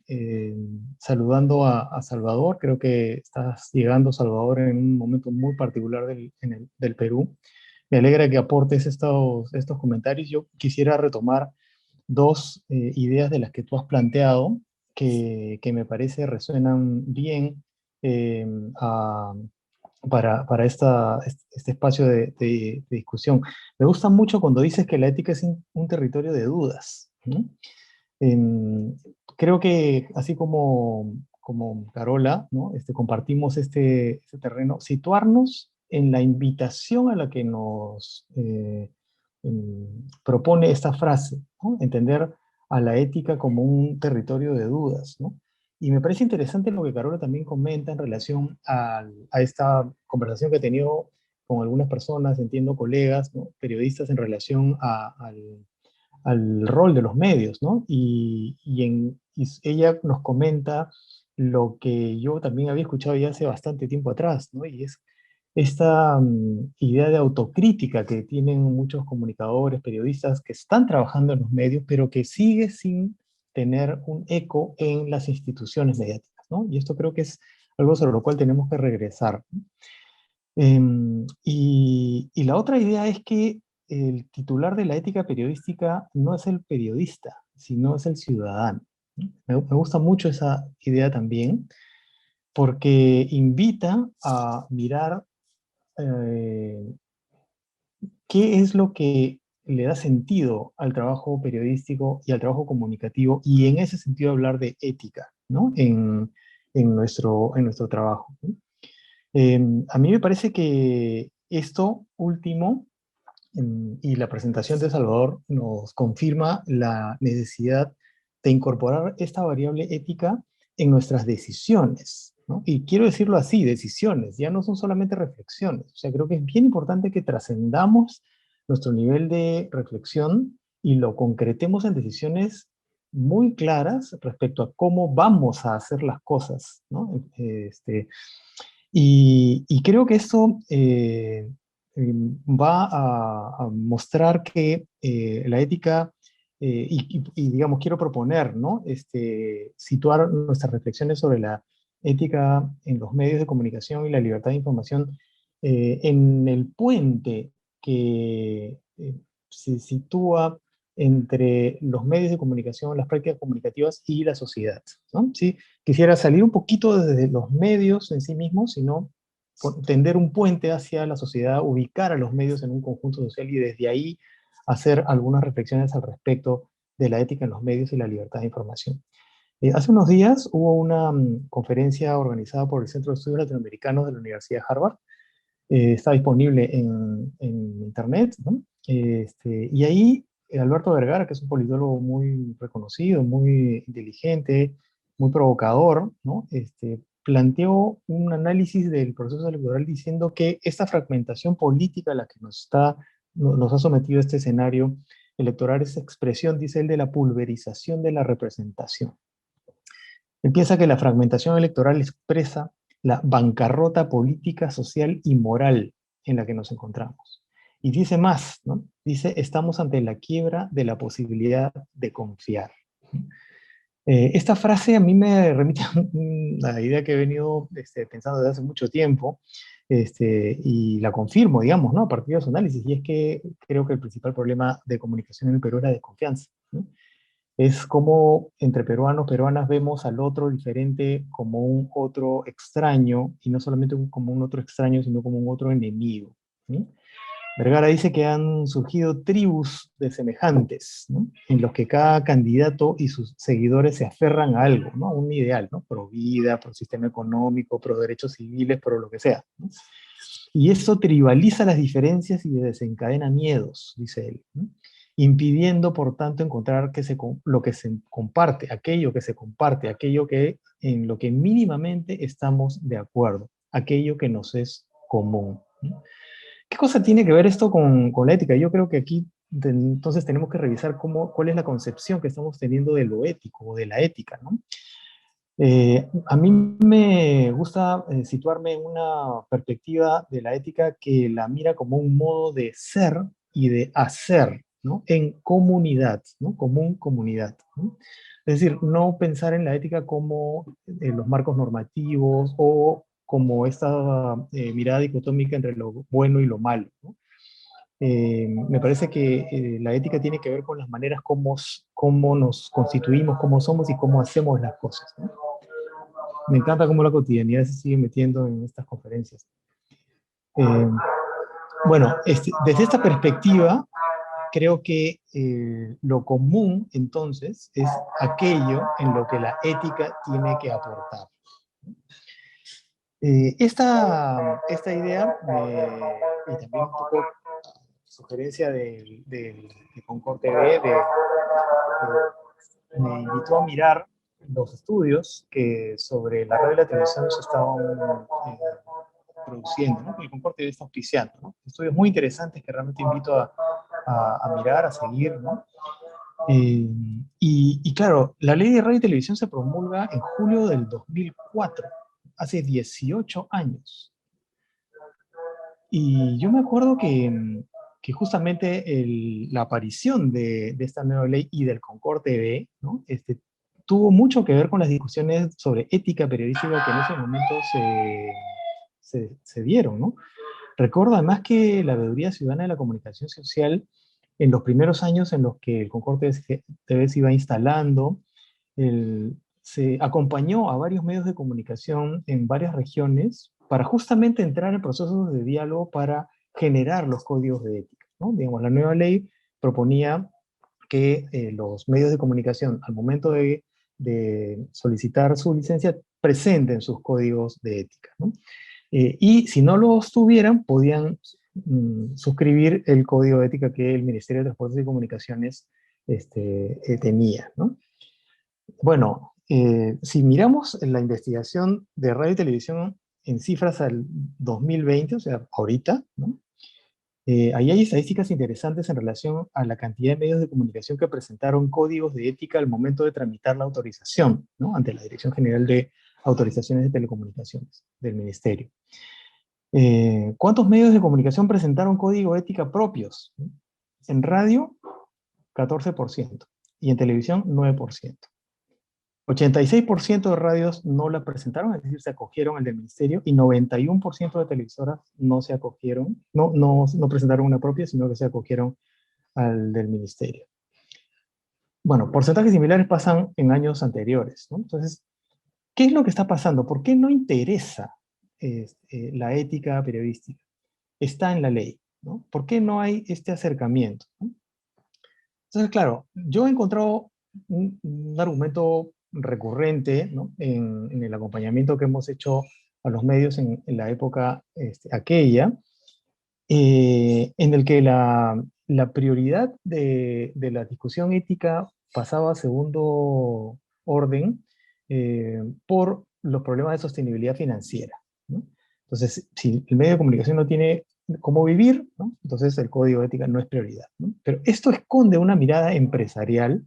Saludando a Salvador. Creo que estás llegando, Salvador, en un momento muy particular del Perú. Me alegra que aportes estos comentarios. Yo quisiera retomar dos ideas de las que tú has planteado que me parece resuenan bien eh, a- para este espacio de discusión. Me gusta mucho cuando dices que la ética es un territorio de dudas, ¿no? Em, Creo que así como Carola, ¿no? Compartimos este terreno, situarnos en la invitación a la que nos propone esta frase, ¿no? Entender a la ética como un territorio de dudas, ¿no? Y me parece interesante lo que Carola también comenta en relación a esta conversación que he tenido con algunas personas, entiendo colegas, ¿no? Periodistas en relación al rol de los medios, ¿no? Y ella nos comenta lo que yo también había escuchado ya hace bastante tiempo atrás, ¿no? Y es esta idea de autocrítica que tienen muchos comunicadores, periodistas que están trabajando en los medios, pero que sigue sin tener un eco en las instituciones mediáticas, ¿no? Y esto creo que es algo sobre lo cual tenemos que regresar, ¿no? Y la otra idea es que el titular de la ética periodística no es el periodista, sino es el ciudadano, ¿no? Me gusta mucho esa idea también, porque invita a mirar eh, qué es lo que le da sentido al trabajo periodístico y al trabajo comunicativo, y en ese sentido hablar de ética, ¿no? En nuestro trabajo, ¿no? A mí me parece que esto último y la presentación de Salvador nos confirma la necesidad de incorporar esta variable ética en nuestras decisiones, ¿no? Y quiero decirlo así, decisiones, ya no son solamente reflexiones. O sea, creo que es bien importante que trascendamos nuestro nivel de reflexión y lo concretemos en decisiones muy claras respecto a cómo vamos a hacer las cosas, ¿no? Y creo que esto va a mostrar que la ética, digamos, quiero proponer, ¿no? Situar nuestras reflexiones sobre la ética en los medios de comunicación y la libertad de información en el puente que se sitúa entre los medios de comunicación, las prácticas comunicativas y la sociedad, ¿no? Sí, quisiera salir un poquito desde los medios en sí mismos, sino tender un puente hacia la sociedad, ubicar a los medios en un conjunto social y desde ahí hacer algunas reflexiones al respecto de la ética en los medios y la libertad de información. Hace unos días hubo una conferencia organizada por el Centro de Estudios Latinoamericanos de la Universidad de Harvard. Está disponible en internet, ¿no? Y ahí Alberto Vergara, que es un politólogo muy reconocido, muy inteligente, muy provocador, ¿no? Planteó un análisis del proceso electoral diciendo que esta fragmentación política a la que nos ha sometido este escenario electoral es expresión, dice él, de la pulverización de la representación. Él piensa que la fragmentación electoral expresa la bancarrota política, social y moral en la que nos encontramos. Y dice más, ¿no? Dice, estamos ante la quiebra de la posibilidad de confiar. Esta frase a mí me remite a una idea que he venido pensando desde hace mucho tiempo, y la confirmo, digamos, ¿no? A partir de su análisis, y es que creo que el principal problema de comunicación en el Perú es la desconfianza, ¿no? Es como entre peruanos, peruanas vemos al otro diferente como un otro extraño, y no solamente como un otro extraño, sino como un otro enemigo, ¿no? Vergara dice que han surgido tribus de semejantes, ¿no? En los que cada candidato y sus seguidores se aferran a algo, ¿no? A un ideal, ¿no? Pro vida, pro sistema económico, pro derechos civiles, pro lo que sea, ¿no? Y eso tribaliza las diferencias y desencadena miedos, dice él, ¿no? Impidiendo, por tanto, encontrar lo que se comparte, aquello que en lo que mínimamente estamos de acuerdo, aquello que nos es común, ¿no? ¿Qué cosa tiene que ver esto con la ética? Yo creo que aquí entonces tenemos que revisar cuál es la concepción que estamos teniendo de lo ético o de la ética, ¿no? A mí me gusta situarme en una perspectiva de la ética que la mira como un modo de ser y de hacer, ¿no? En comunidad, ¿no? Común comunidad, ¿no? Es decir, no pensar en la ética como los marcos normativos o como esta mirada dicotómica entre lo bueno y lo malo, ¿no? Me parece que la ética tiene que ver con las maneras cómo nos constituimos, cómo somos y cómo hacemos las cosas, ¿no? Me encanta cómo la cotidianidad se sigue metiendo en estas conferencias. Eh, bueno, desde esta perspectiva, creo que lo común, entonces, es aquello en lo que la ética tiene que aportar. Esta idea, y también un poco sugerencia de Concord TV, me invitó a mirar los estudios que sobre la radio y la televisión se estaban produciendo, ¿no? Que el Concord TV está auspiciando, ¿no? Estudios muy interesantes que realmente invito a mirar, a seguir, ¿no? Y claro, la ley de radio y televisión se promulga en julio del 2004, hace 18 años. Y yo me acuerdo que justamente la aparición de esta nueva ley y del Concord TV, ¿no? Tuvo mucho que ver con las discusiones sobre ética periodística que en ese momento se dieron, ¿no? Recuerdo además que la Veeduría Ciudadana de la Comunicación Social, en los primeros años en los que el Concord TV se iba instalando, se acompañó a varios medios de comunicación en varias regiones para justamente entrar en procesos de diálogo para generar los códigos de ética, ¿no? Digamos, la nueva ley proponía que los medios de comunicación, al momento de solicitar su licencia, presenten sus códigos de ética, ¿no? Y si no los tuvieran, podían suscribir el código de ética que el Ministerio de Transportes y Comunicaciones tenía, ¿no? Bueno, si miramos la investigación de radio y televisión en cifras al 2020, o sea, ahorita, ¿no? Ahí hay estadísticas interesantes en relación a la cantidad de medios de comunicación que presentaron códigos de ética al momento de tramitar la autorización, ¿no? Ante la Dirección General de Autorizaciones de Telecomunicaciones del Ministerio. ¿Cuántos medios de comunicación presentaron código de ética propios? En radio, 14%, y en televisión, 9%. 86% de radios no la presentaron, es decir, se acogieron al del ministerio, y 91% de televisoras no se acogieron, no presentaron una propia, sino que se acogieron al del ministerio. Bueno, porcentajes similares pasan en años anteriores, ¿no? Entonces, ¿qué es lo que está pasando? ¿Por qué no interesa la ética periodística? Está en la ley, ¿no? ¿Por qué no hay este acercamiento, ¿no? Entonces, claro, yo he encontrado un argumento recurrente, ¿no? En el acompañamiento que hemos hecho a los medios en la época aquella, en el que la prioridad de la discusión ética pasaba a segundo orden por los problemas de sostenibilidad financiera, ¿no? Entonces, si el medio de comunicación no tiene cómo vivir, ¿no? Entonces el código de ética no es prioridad, ¿no? Pero esto esconde una mirada empresarial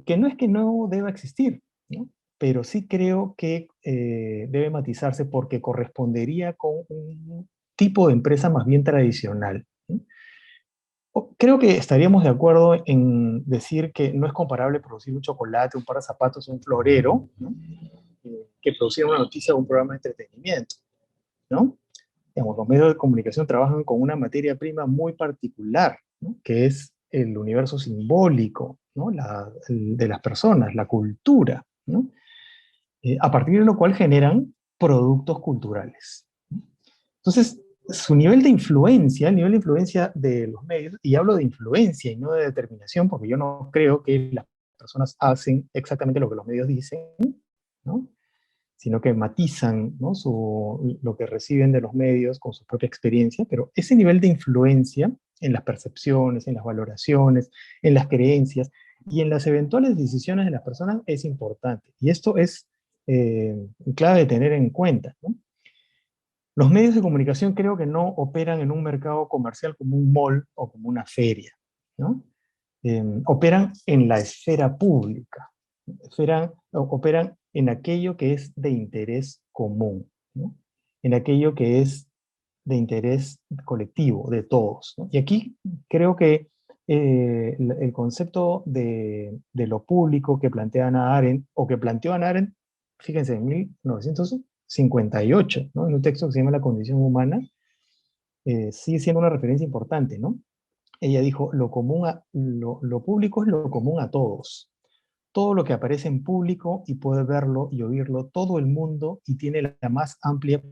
que no es que no deba existir, ¿no? Pero sí creo que debe matizarse porque correspondería con un tipo de empresa más bien tradicional, ¿no? Creo que estaríamos de acuerdo en decir que no es comparable producir un chocolate, un par de zapatos, un florero, ¿no? Que producir una noticia o un programa de entretenimiento, ¿no? Digamos, los medios de comunicación trabajan con una materia prima muy particular, ¿no? Que es el universo simbólico, ¿no? De las personas, la cultura, ¿no? A partir de lo cual generan productos culturales. Entonces, su nivel de influencia, el nivel de influencia de los medios, y hablo de influencia y no de determinación, porque yo no creo que las personas hacen exactamente lo que los medios dicen, ¿no? Sino que matizan, ¿no? Lo que reciben de los medios con su propia experiencia, pero ese nivel de influencia en las percepciones, en las valoraciones, en las creencias y en las eventuales decisiones de las personas es importante. Y esto es clave de tener en cuenta, ¿no? Los medios de comunicación creo que no operan en un mercado comercial como un mall o como una feria, ¿no? Operan en la esfera pública, operan en aquello que es de interés común, ¿no? En aquello que es de interés colectivo, de todos, ¿no? Y aquí creo que el concepto de lo público que plantea Hannah Arendt, o que planteó Hannah Arendt, fíjense, en 1958, ¿no? En un texto que se llama La condición humana, sigue siendo una referencia importante, ¿no? Ella dijo, lo público es lo común a todos. Todo lo que aparece en público y puede verlo y oírlo todo el mundo y tiene la más amplia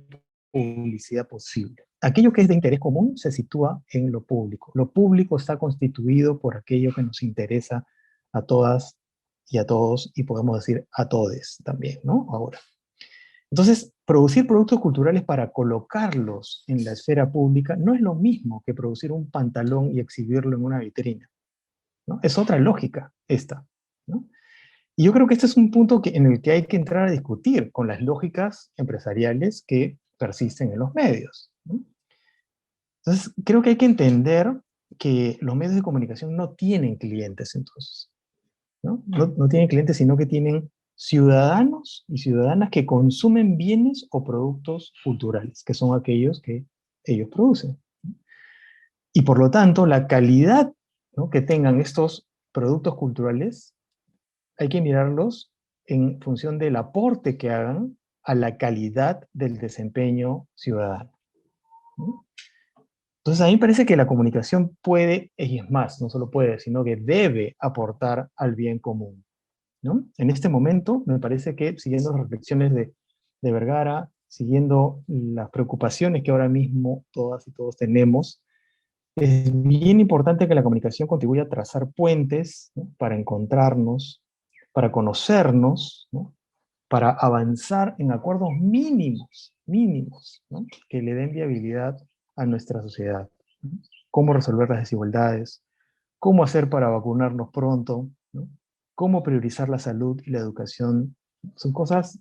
publicidad posible. Aquello que es de interés común se sitúa en lo público. Lo público está constituido por aquello que nos interesa a todas y a todos, y podemos decir a todes también, ¿no? Ahora. Entonces, producir productos culturales para colocarlos en la esfera pública no es lo mismo que producir un pantalón y exhibirlo en una vitrina, ¿no? Es otra lógica esta, ¿no? Y yo creo que este es un punto en el que hay que entrar a discutir con las lógicas empresariales que persisten en los medios, ¿no? Entonces, creo que hay que entender que los medios de comunicación no tienen clientes, entonces, ¿no? No tienen clientes, sino que tienen ciudadanos y ciudadanas que consumen bienes o productos culturales, que son aquellos que ellos producen. Y por lo tanto, la calidad, ¿no?, que tengan estos productos culturales, hay que mirarlos en función del aporte que hagan a la calidad del desempeño ciudadano, ¿no? Entonces, a mí me parece que la comunicación puede, y es más, no solo puede, sino que debe aportar al bien común, ¿no? En este momento, me parece que, siguiendo las reflexiones de Vergara, siguiendo las preocupaciones que ahora mismo todas y todos tenemos, es bien importante que la comunicación contribuya a trazar puentes, ¿no?, para encontrarnos, para conocernos, ¿no?, para avanzar en acuerdos mínimos, ¿no?, que le den viabilidad a nuestra sociedad, ¿no? Cómo resolver las desigualdades, cómo hacer para vacunarnos pronto, ¿no?, cómo priorizar la salud y la educación. Son cosas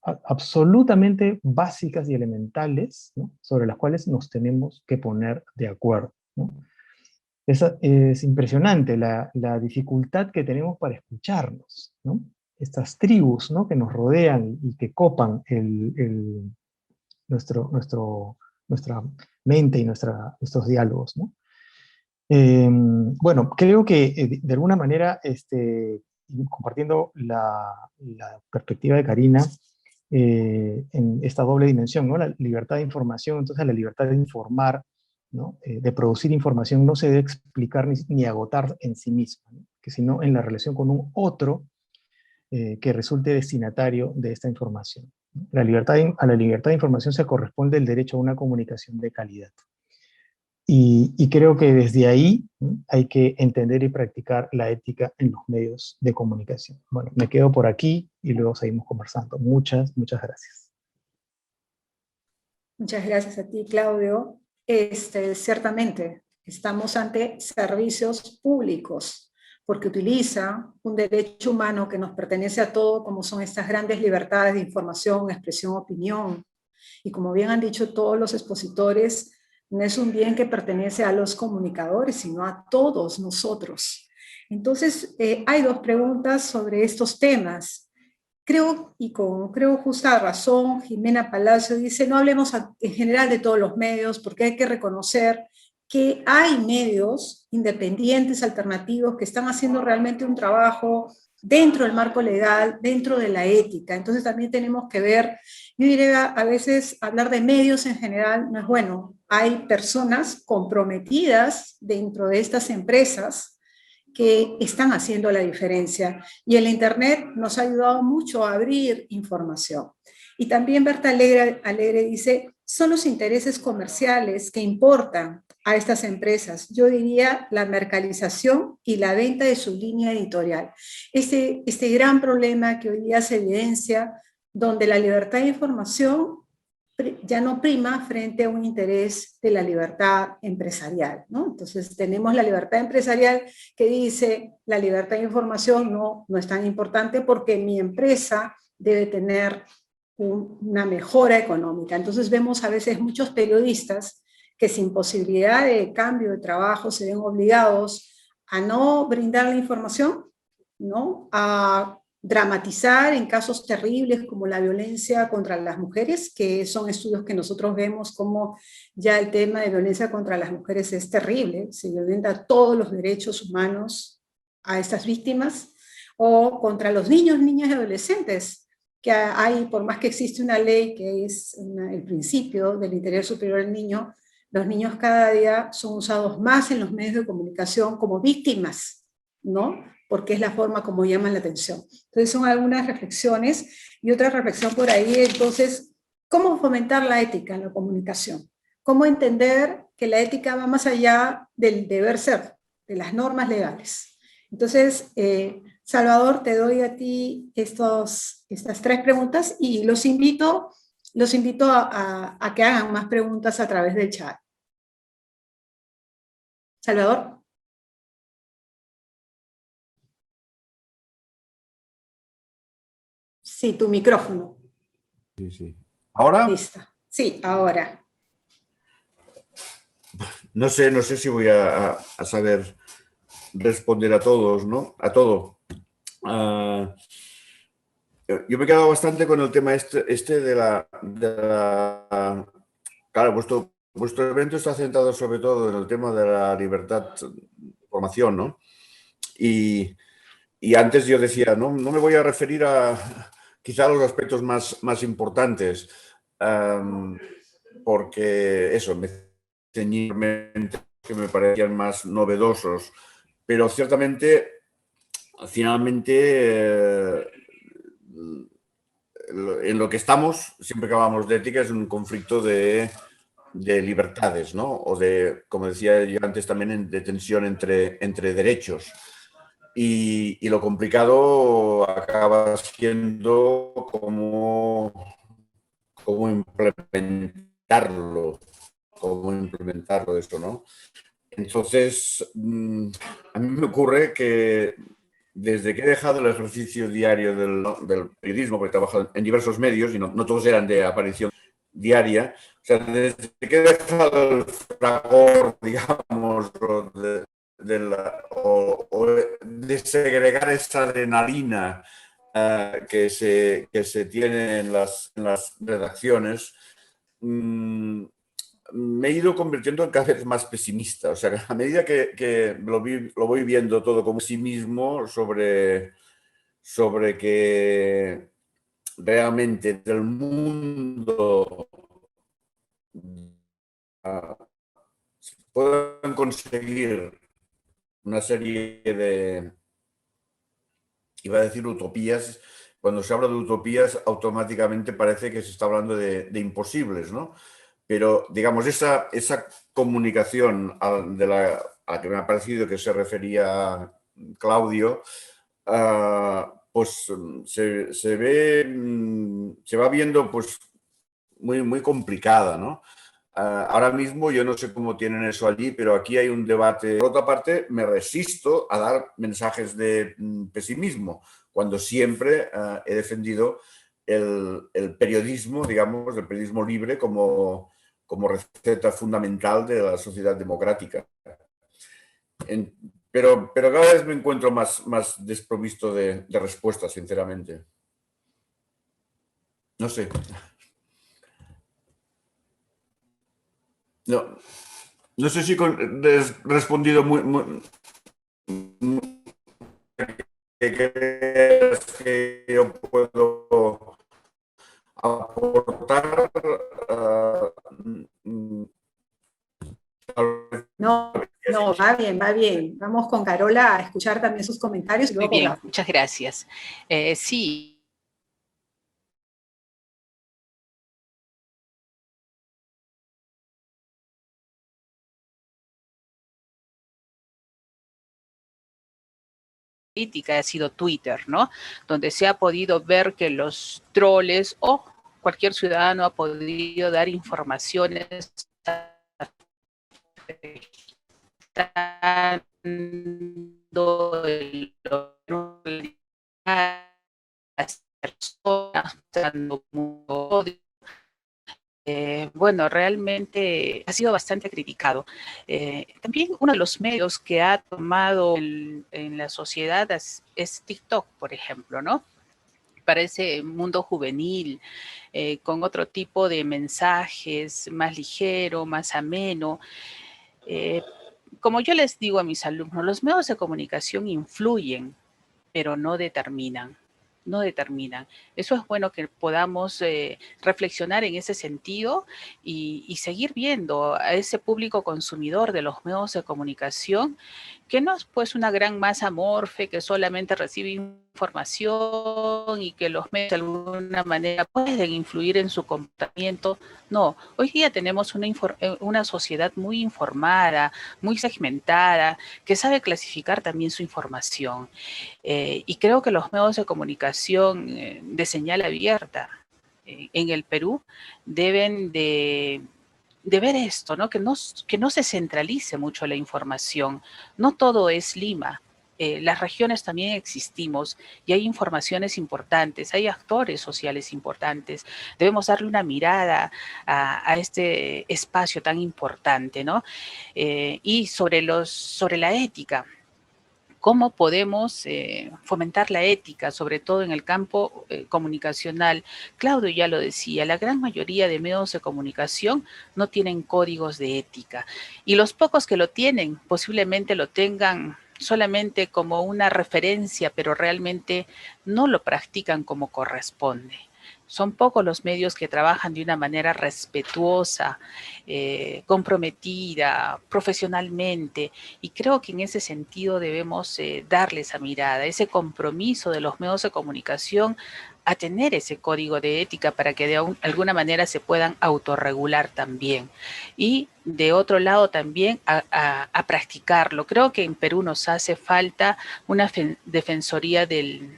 absolutamente básicas y elementales, ¿no?, sobre las cuales nos tenemos que poner de acuerdo, ¿no? Es impresionante la dificultad que tenemos para escucharnos, ¿no? Estas tribus, ¿no?, que nos rodean y que copan nuestra mente y nuestros diálogos, ¿no? Bueno, creo que de alguna manera, compartiendo la perspectiva de Karina, en esta doble dimensión, ¿no?, la libertad de información, entonces la libertad de informar, ¿no?, de producir información no se debe explicar ni agotar en sí misma, ¿no?, que sino en la relación con un otro que resulte destinatario de esta información. A la libertad de información se corresponde el derecho a una comunicación de calidad. Y creo que desde ahí, ¿no?, hay que entender y practicar la ética en los medios de comunicación. Bueno, me quedo por aquí y luego seguimos conversando. Muchas gracias. Muchas gracias a ti, Claudio. Ciertamente, estamos ante servicios públicos, porque utiliza un derecho humano que nos pertenece a todos, como son estas grandes libertades de información, expresión, opinión. Y como bien han dicho todos los expositores, no es un bien que pertenece a los comunicadores, sino a todos nosotros. Entonces, hay dos preguntas sobre estos temas. Creo justa razón, Jimena Palacio dice, no hablemos en general de todos los medios, porque hay que reconocer que hay medios independientes, alternativos, que están haciendo realmente un trabajo dentro del marco legal, dentro de la ética. Entonces también tenemos que ver, yo diría, a veces hablar de medios en general no es bueno. Hay personas comprometidas dentro de estas empresas que están haciendo la diferencia. Y el Internet nos ha ayudado mucho a abrir información. Y también Berta Alegre dice, son los intereses comerciales que importan a estas empresas. Yo diría la mercantilización y la venta de su línea editorial. Este gran problema que hoy día se evidencia, donde la libertad de información ya no prima frente a un interés de la libertad empresarial, ¿no? Entonces tenemos la libertad empresarial que dice la libertad de información no es tan importante porque mi empresa debe tener una mejora económica. Entonces vemos a veces muchos periodistas que sin posibilidad de cambio de trabajo se ven obligados a no brindar la información, ¿no? A dramatizar en casos terribles como la violencia contra las mujeres, que son estudios que nosotros vemos como ya el tema de violencia contra las mujeres es terrible, se violenta todos los derechos humanos a estas víctimas, o contra los niños, niñas y adolescentes, que hay, por más que existe una ley que es el principio del interés superior del niño, los niños cada día son usados más en los medios de comunicación como víctimas, ¿no? Porque es la forma como llaman la atención. Entonces son algunas reflexiones y otra reflexión por ahí, entonces, ¿cómo fomentar la ética en la comunicación? ¿Cómo entender que la ética va más allá del deber ser, de las normas legales? Entonces, Salvador, te doy a ti estas 3 preguntas y los invito a que hagan más preguntas a través del chat. Salvador. Sí, tu micrófono. Sí, sí. ¿Ahora? Listo. Sí, ahora. No sé si voy a saber responder a todos, ¿no? A todo. Yo me he quedado bastante con el tema este de la... Claro, vuestro evento está centrado sobre todo en el tema de la libertad de información, ¿no? Y antes yo decía, no me voy a referir a quizá a los aspectos más importantes, porque eso, me ceñí que me parecían más novedosos, pero ciertamente, finalmente, en lo que estamos, siempre que hablamos de ética, es un conflicto de libertades, ¿no? O de, como decía yo antes también, de tensión entre derechos. Y lo complicado acaba siendo cómo implementarlo eso, ¿no? Entonces, a mí me ocurre que desde que he dejado el ejercicio diario del periodismo, porque he trabajado en diversos medios y no todos eran de aparición diaria, o sea, desde que he dejado el fragor, digamos, o de segregar esa adrenalina que se tiene en las redacciones, me he ido convirtiendo en cada vez más pesimista. O sea, a medida que lo voy viendo todo como sí mismo sobre que realmente del mundo pueden conseguir una serie de, iba a decir utopías. Cuando se habla de utopías, automáticamente parece que se está hablando de imposibles, ¿no? Pero, digamos, esa comunicación a la que me ha parecido que se refería Claudio, pues se va viendo pues muy complicada, ¿no? Ahora mismo yo no sé cómo tienen eso allí, pero aquí hay un debate. Por otra parte, me resisto a dar mensajes de pesimismo, cuando siempre he defendido el periodismo, digamos, el periodismo libre como receta fundamental de la sociedad democrática. Pero cada vez me encuentro más desprovisto de respuestas, sinceramente. No sé. No. No sé si he respondido que crees que yo puedo aportar. Tal vez No, no, va bien, va bien. Vamos con Carola a escuchar también sus comentarios y Muy luego con bien, Claudia. muchas gracias. Sí. Política ha sido Twitter, ¿no? Donde se ha podido ver que los troles o cualquier ciudadano ha podido dar informaciones afectando las personas, dando odio. Bueno, realmente ha sido bastante criticado. También uno de los medios que ha tomado en la sociedad es TikTok, por ejemplo, ¿no? Para ese mundo juvenil, con otro tipo de mensajes, más ligero, más ameno. Como yo les digo a mis alumnos, los medios de comunicación influyen, pero no determinan. No determinan. Eso es bueno que podamos reflexionar en ese sentido y seguir viendo a ese público consumidor de los medios de comunicación, que no es pues una gran masa amorfe que solamente recibe información y que los medios de alguna manera pueden influir en su comportamiento. No, hoy día tenemos una sociedad muy informada, muy segmentada, que sabe clasificar también su información. Y creo que los medios de comunicación de señal abierta en el Perú deben de ver esto, ¿no? Que no se centralice mucho la información. No todo es Lima. Las regiones también existimos y hay informaciones importantes, hay actores sociales importantes. Debemos darle una mirada a este espacio tan importante, ¿no? Y sobre la ética, cómo podemos fomentar la ética, sobre todo en el campo comunicacional. Claudio ya lo decía, la gran mayoría de medios de comunicación no tienen códigos de ética y los pocos que lo tienen posiblemente lo tengan solamente como una referencia, pero realmente no lo practican como corresponde. Son pocos los medios que trabajan de una manera respetuosa, comprometida, profesionalmente, y creo que en ese sentido debemos darle esa mirada, ese compromiso de los medios de comunicación a tener ese código de ética para que de alguna manera se puedan autorregular también. Y de otro lado también a practicarlo. Creo que en Perú nos hace falta una defensoría del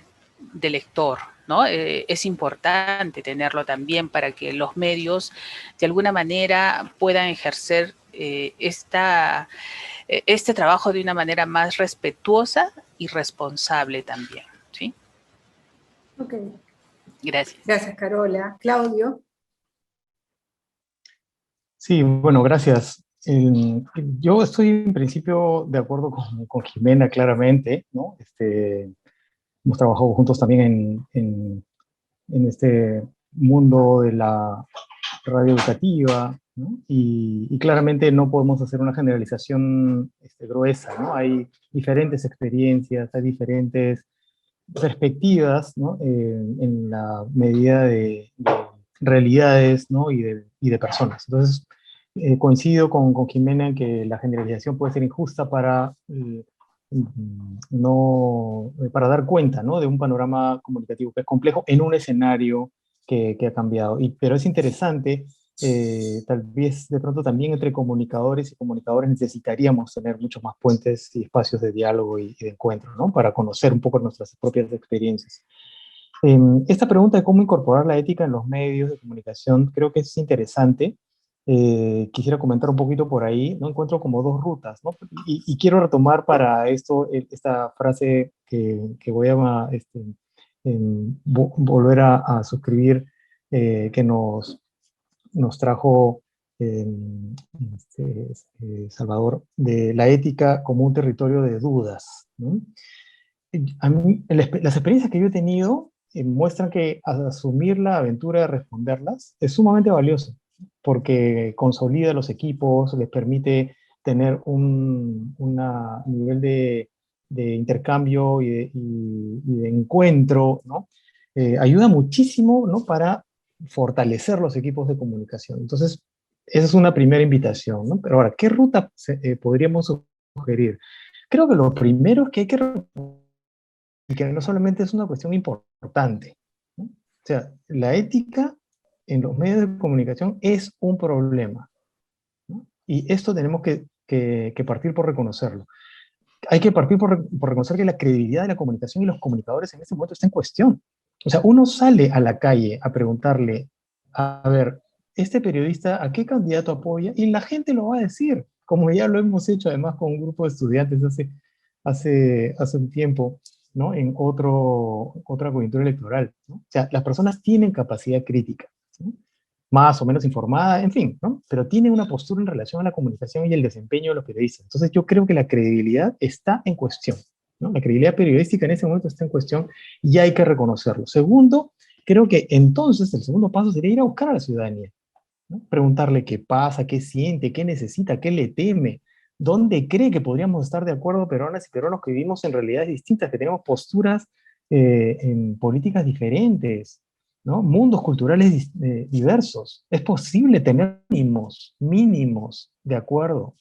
lector, ¿no? Es importante tenerlo también para que los medios de alguna manera puedan ejercer este trabajo de una manera más respetuosa y responsable también, ¿sí? Ok, Gracias. gracias Carola. Claudio. Sí, bueno, gracias. Yo estoy en principio de acuerdo con Jimena claramente, ¿no? Hemos trabajado juntos también en este mundo de la radio educativa, ¿no? Y claramente no podemos hacer una generalización gruesa, ¿no? Hay diferentes experiencias, hay diferentes perspectivas, ¿no? En la medida de realidades, ¿no? Y de personas. Entonces, coincido con Jimena en que la generalización puede ser injusta para, no, para dar cuenta, ¿no? De un panorama comunicativo que es complejo en un escenario que ha cambiado. Pero es interesante, tal vez de pronto también entre comunicadores y comunicadores necesitaríamos tener muchos más puentes y espacios de diálogo y de encuentro, ¿no? Para conocer un poco nuestras propias experiencias. Esta pregunta de cómo incorporar la ética en los medios de comunicación creo que es interesante. Quisiera comentar un poquito por ahí, ¿no? Encuentro como dos rutas, ¿no? Y quiero retomar para esto esta frase que voy a volver a suscribir, que nos trajo Salvador, de la ética como un territorio de dudas, ¿no? A mí, las experiencias que yo he tenido muestran que asumir la aventura de responderlas es sumamente valioso, porque consolida los equipos, les permite tener un nivel de intercambio y de encuentro, ¿no? Ayuda muchísimo, ¿no? Para fortalecer los equipos de comunicación. Entonces, esa es una primera invitación, ¿no? Pero ahora, ¿qué ruta podríamos sugerir? Creo que lo primero es que hay que, y que no solamente es una cuestión importante, ¿no? O sea, la ética en los medios de comunicación es un problema, ¿no? Y esto tenemos que partir por reconocerlo. Hay que partir por reconocer que la credibilidad de la comunicación y los comunicadores en este momento está en cuestión. O sea, uno sale a la calle a preguntarle, a ver, este periodista, ¿a qué candidato apoya? Y la gente lo va a decir, como ya lo hemos hecho además con un grupo de estudiantes hace un tiempo, ¿no? En otra coyuntura electoral, ¿no? O sea, las personas tienen capacidad crítica, ¿no? Más o menos informada, en fin, ¿no? Pero tiene una postura en relación a la comunicación y el desempeño de los periodistas. Entonces yo creo que la credibilidad está en cuestión, ¿no? La credibilidad periodística en ese momento está en cuestión y hay que reconocerlo. Segundo, creo que entonces el segundo paso sería ir a buscar a la ciudadanía, ¿no? Preguntarle qué pasa, qué siente, qué necesita, qué le teme, dónde cree que podríamos estar de acuerdo peruanas y peruanos que vivimos en realidades distintas, que tenemos posturas en políticas diferentes, ¿no? Mundos culturales diversos. Es posible tener mínimos de acuerdo.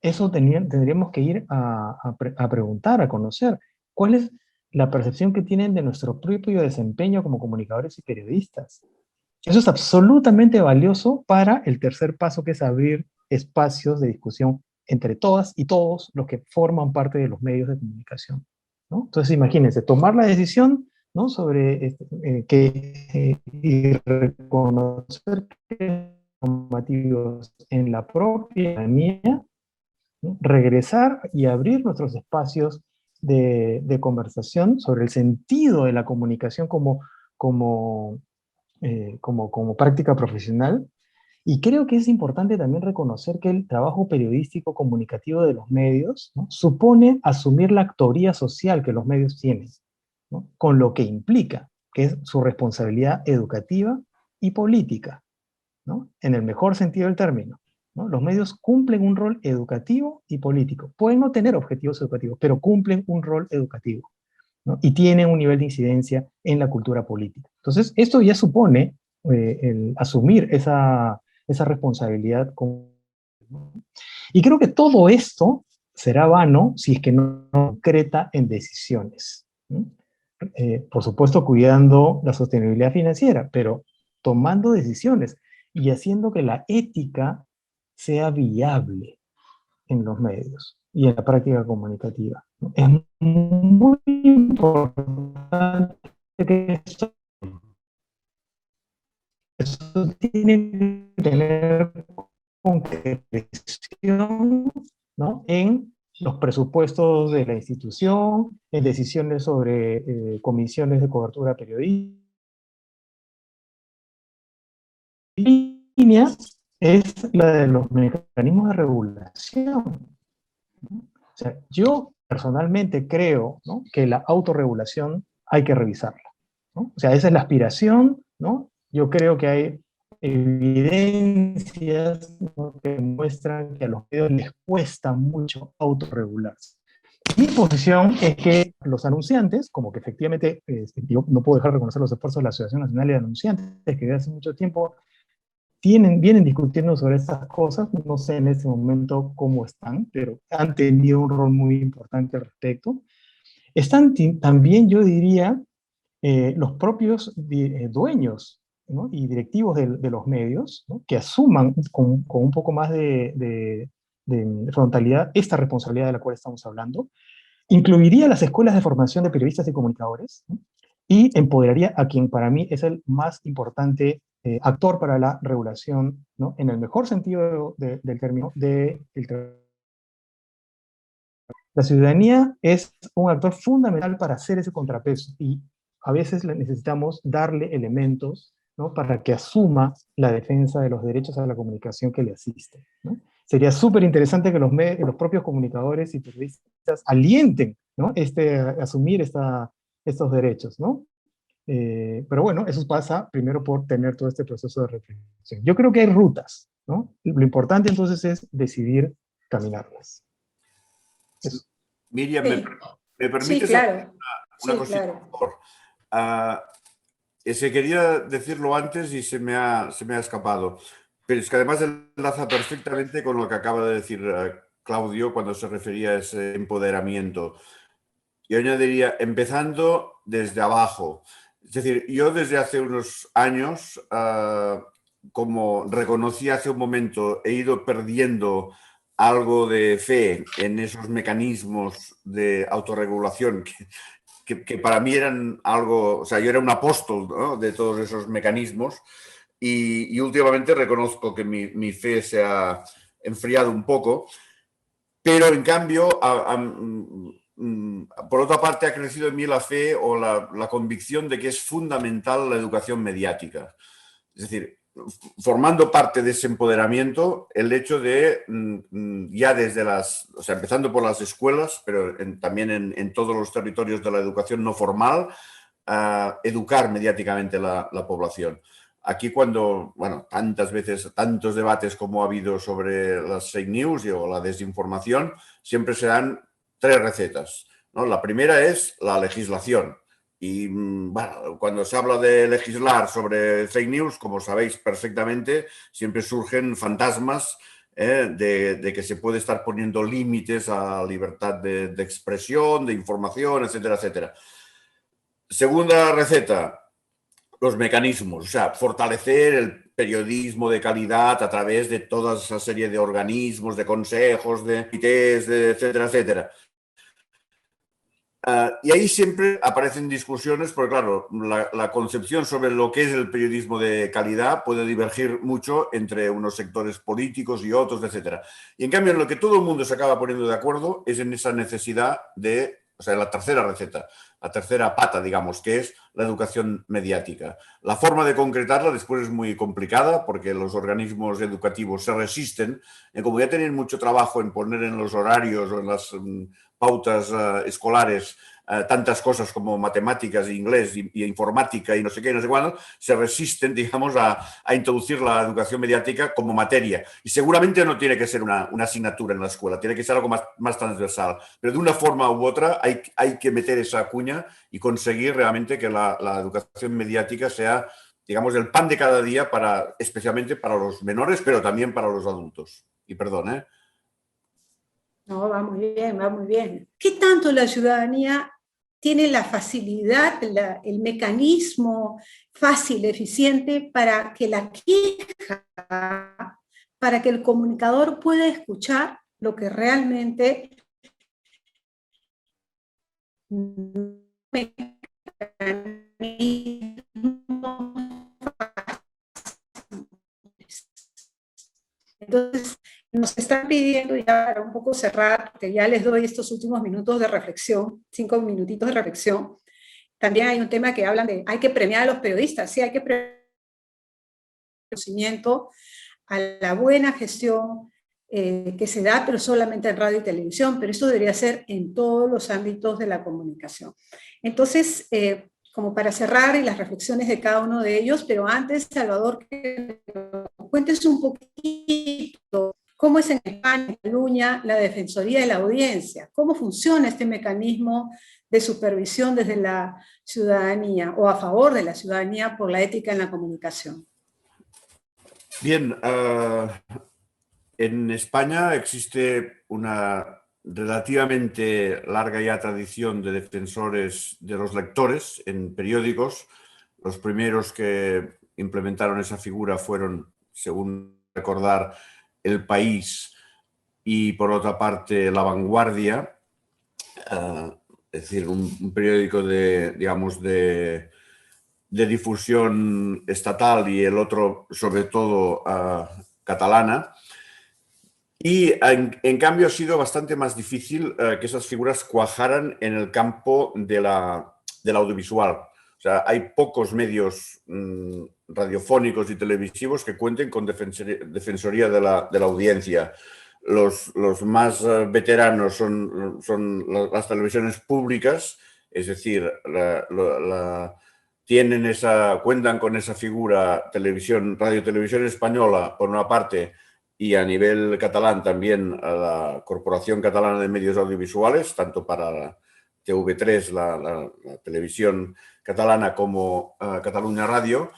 Eso tendríamos que ir a preguntar, a conocer. ¿Cuál es la percepción que tienen de nuestro propio desempeño como comunicadores y periodistas? Eso es absolutamente valioso para el tercer paso, que es abrir espacios de discusión entre todas y todos los que forman parte de los medios de comunicación, ¿no? Entonces, imagínense, tomar la decisión, ¿no? Sobre y reconocer que normativos en la propia ciudadanía, ¿no? Regresar y abrir nuestros espacios de conversación sobre el sentido de la comunicación como práctica profesional. Y creo que es importante también reconocer que el trabajo periodístico comunicativo de los medios, ¿no? Supone asumir la actoría social que los medios tienen, ¿no? Con lo que implica, que es su responsabilidad educativa y política, ¿no? En el mejor sentido del término, ¿no? Los medios cumplen un rol educativo y político. Pueden no tener objetivos educativos, pero cumplen un rol educativo, ¿no? Y tienen un nivel de incidencia en la cultura política. Entonces, esto ya supone el asumir esa responsabilidad. ¿No? Y creo que todo esto será vano si es que no concreta en decisiones, ¿no? Por supuesto, cuidando la sostenibilidad financiera, pero tomando decisiones y haciendo que la ética sea viable en los medios y en la práctica comunicativa. Es muy importante que eso tiene que tener concreción, ¿no? En los presupuestos de la institución, en decisiones sobre comisiones de cobertura periodística. Línea es la de los mecanismos de regulación, ¿no? O sea, yo personalmente creo, ¿no? Que la autorregulación hay que revisarla, ¿no? O sea, esa es la aspiración, ¿no? Yo creo que hay evidencias, ¿no? Que muestran que a los medios les cuesta mucho autorregularse. Mi posición es que los anunciantes, como que efectivamente, yo no puedo dejar de reconocer los esfuerzos de la Asociación Nacional de Anunciantes, que desde hace mucho tiempo vienen discutiendo sobre estas cosas. No sé en este momento cómo están, pero han tenido un rol muy importante al respecto. Están también, yo diría, los propios dueños, ¿no? Y directivos de los medios, ¿no? Que asuman con un poco más de frontalidad esta responsabilidad de la cual estamos hablando. Incluiría las escuelas de formación de periodistas y comunicadores, ¿no? Y empoderaría a quien para mí es el más importante actor para la regulación, ¿no? En el mejor sentido del término, la ciudadanía es un actor fundamental para hacer ese contrapeso y a veces necesitamos darle elementos, ¿no? Para que asuma la defensa de los derechos a la comunicación que le asiste, ¿no? Sería súper interesante que los propios comunicadores y periodistas alienten, ¿no? Asumir estos derechos, ¿no? Pero bueno, eso pasa primero por tener todo este proceso de reflexión. Yo creo que hay rutas, ¿no? Lo importante entonces es decidir caminarlas. Eso. Miriam, Sí. ¿me permites Sí, claro. una Sí, cosita, claro. por favor? Se quería decirlo antes y se me ha escapado, pero es que además enlaza perfectamente con lo que acaba de decir Claudio cuando se refería a ese empoderamiento. Yo añadiría, empezando desde abajo. Es decir, yo desde hace unos años, como reconocí hace un momento, he ido perdiendo algo de fe en esos mecanismos de autorregulación que para mí eran algo, o sea, yo era un apóstol, ¿no?, de todos esos mecanismos y últimamente reconozco que mi fe se ha enfriado un poco, pero en cambio, por otra parte, ha crecido en mí la fe o la convicción de que es fundamental la educación mediática. Es decir, formando parte de ese empoderamiento, el hecho de ya desde o sea, empezando por las escuelas, pero también en todos los territorios de la educación no formal, educar mediáticamente la población. Aquí cuando, bueno, tantas veces, tantos debates como ha habido sobre las fake news o la desinformación, siempre se dan 3 recetas, ¿no? La primera es la legislación. Y bueno, cuando se habla de legislar sobre fake news, como sabéis perfectamente, siempre surgen fantasmas de que se puede estar poniendo límites a la libertad de expresión, de información, etcétera, etcétera. Segunda receta, los mecanismos, o sea, fortalecer el periodismo de calidad a través de toda esa serie de organismos, de consejos, de comités, etcétera, etcétera. Y ahí siempre aparecen discusiones, porque claro, la concepción sobre lo que es el periodismo de calidad puede divergir mucho entre unos sectores políticos y otros, etcétera. Y en cambio, en lo que todo el mundo se acaba poniendo de acuerdo es en esa necesidad de, o sea, la tercera receta, la tercera pata, digamos, que es la educación mediática. La forma de concretarla después es muy complicada porque los organismos educativos se resisten. Como ya tienen mucho trabajo en poner en los horarios o en las pautas escolares tantas cosas como matemáticas, inglés y informática y no sé qué, no sé cuándo, se resisten, digamos, a introducir la educación mediática como materia. Y seguramente no tiene que ser una asignatura en la escuela, tiene que ser algo más transversal. Pero de una forma u otra hay que meter esa cuña y conseguir realmente que la educación mediática sea, digamos, el pan de cada día especialmente para los menores, pero también para los adultos. Y perdón, ¿eh? No, va muy bien, va muy bien. ¿Qué tanto la ciudadanía tiene la facilidad, el mecanismo fácil, eficiente para que la queja, para que el comunicador pueda escuchar lo que realmente entonces nos están pidiendo ya para un poco cerrar, que ya les doy estos últimos minutos de reflexión, 5 minutitos de reflexión. También hay un tema que hablan de, hay que premiar a los periodistas, sí, hay que premiar el conocimiento a la buena gestión que se da, pero solamente en radio y televisión, pero esto debería ser en todos los ámbitos de la comunicación. Entonces, como para cerrar y las reflexiones de cada uno de ellos, pero antes, Salvador, que nos cuentes un poquito cómo es en España, en Cataluña, la Defensoría de la Audiencia, cómo funciona este mecanismo de supervisión desde la ciudadanía o a favor de la ciudadanía por la ética en la comunicación. Bien, en España existe una relativamente larga ya tradición de defensores de los lectores en periódicos. Los primeros que implementaron esa figura fueron, según recordar, El País y, por otra parte, La Vanguardia, es decir, un periódico de difusión estatal y el otro, sobre todo, catalana. Y en cambio ha sido bastante más difícil que esas figuras cuajaran en el campo del audiovisual. O sea, hay pocos medios radiofónicos y televisivos que cuenten con defensoría de la audiencia. Los más veteranos son las televisiones públicas, es decir, cuentan con esa figura Radio Televisión Española, por una parte, y a nivel catalán también a la Corporación Catalana de Medios Audiovisuales, tanto para TV3, la televisión catalana, como Catalunya Radio,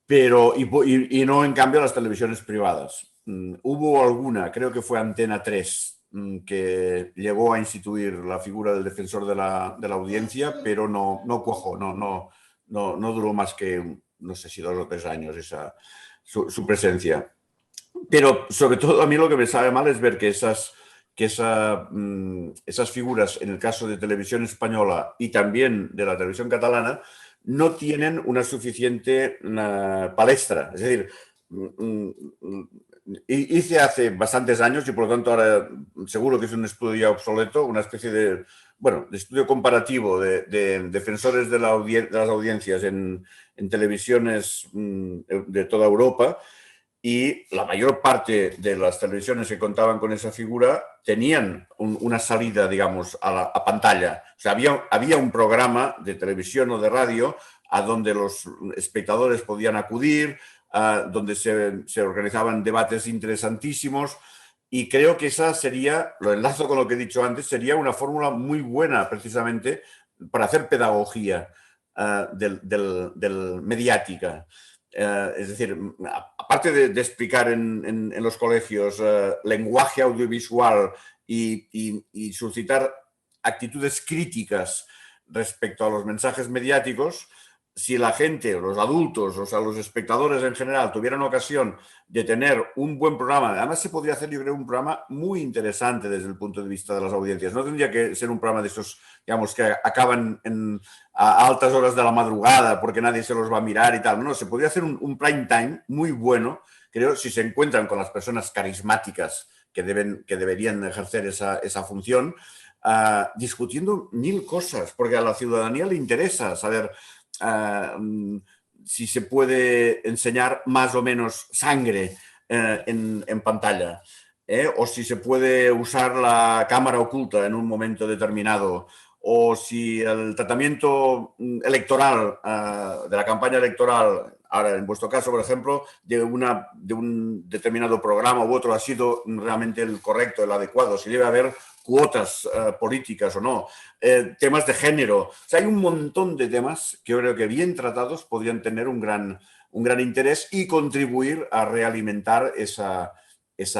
pero y no en cambio las televisiones privadas. Hubo alguna, creo que fue Antena 3, que llegó a instituir la figura del defensor de la audiencia, pero no cuajó, no duró más que, no sé si 2 o 3 años su presencia. Pero sobre todo a mí lo que me sabe mal es ver que esas figuras, en el caso de televisión española y también de la televisión catalana, no tienen una suficiente palestra. Es decir, hice hace bastantes años, y por lo tanto ahora seguro que es un estudio ya obsoleto, una especie de estudio comparativo de defensores de las audiencias en televisiones de toda Europa. Y la mayor parte de las televisiones que contaban con esa figura tenían una salida, digamos, a pantalla. O sea, había un programa de televisión o de radio a donde los espectadores podían acudir, donde se organizaban debates interesantísimos. Y creo que esa sería, lo enlazo con lo que he dicho antes, sería una fórmula muy buena precisamente para hacer pedagogía mediática. Es decir, aparte de explicar en los colegios lenguaje audiovisual y suscitar actitudes críticas respecto a los mensajes mediáticos, si la gente, los adultos, o sea, los espectadores en general, tuvieran ocasión de tener un buen programa, además se podría hacer, yo creo, un programa muy interesante desde el punto de vista de las audiencias. No tendría que ser un programa de esos, digamos, que acaban a altas horas de la madrugada porque nadie se los va a mirar y tal. No, se podría hacer un prime time muy bueno, creo, si se encuentran con las personas carismáticas que deberían ejercer esa función, discutiendo 1000 cosas, porque a la ciudadanía le interesa saber si se puede enseñar más o menos sangre en pantalla, o si se puede usar la cámara oculta en un momento determinado, o si el tratamiento electoral de la campaña electoral, ahora en vuestro caso, por ejemplo, de un determinado programa u otro ha sido realmente el correcto, el adecuado, si debe haber cuotas políticas o no, temas de género. O sea, hay un montón de temas que yo creo que bien tratados podrían tener un gran interés y contribuir a realimentar esa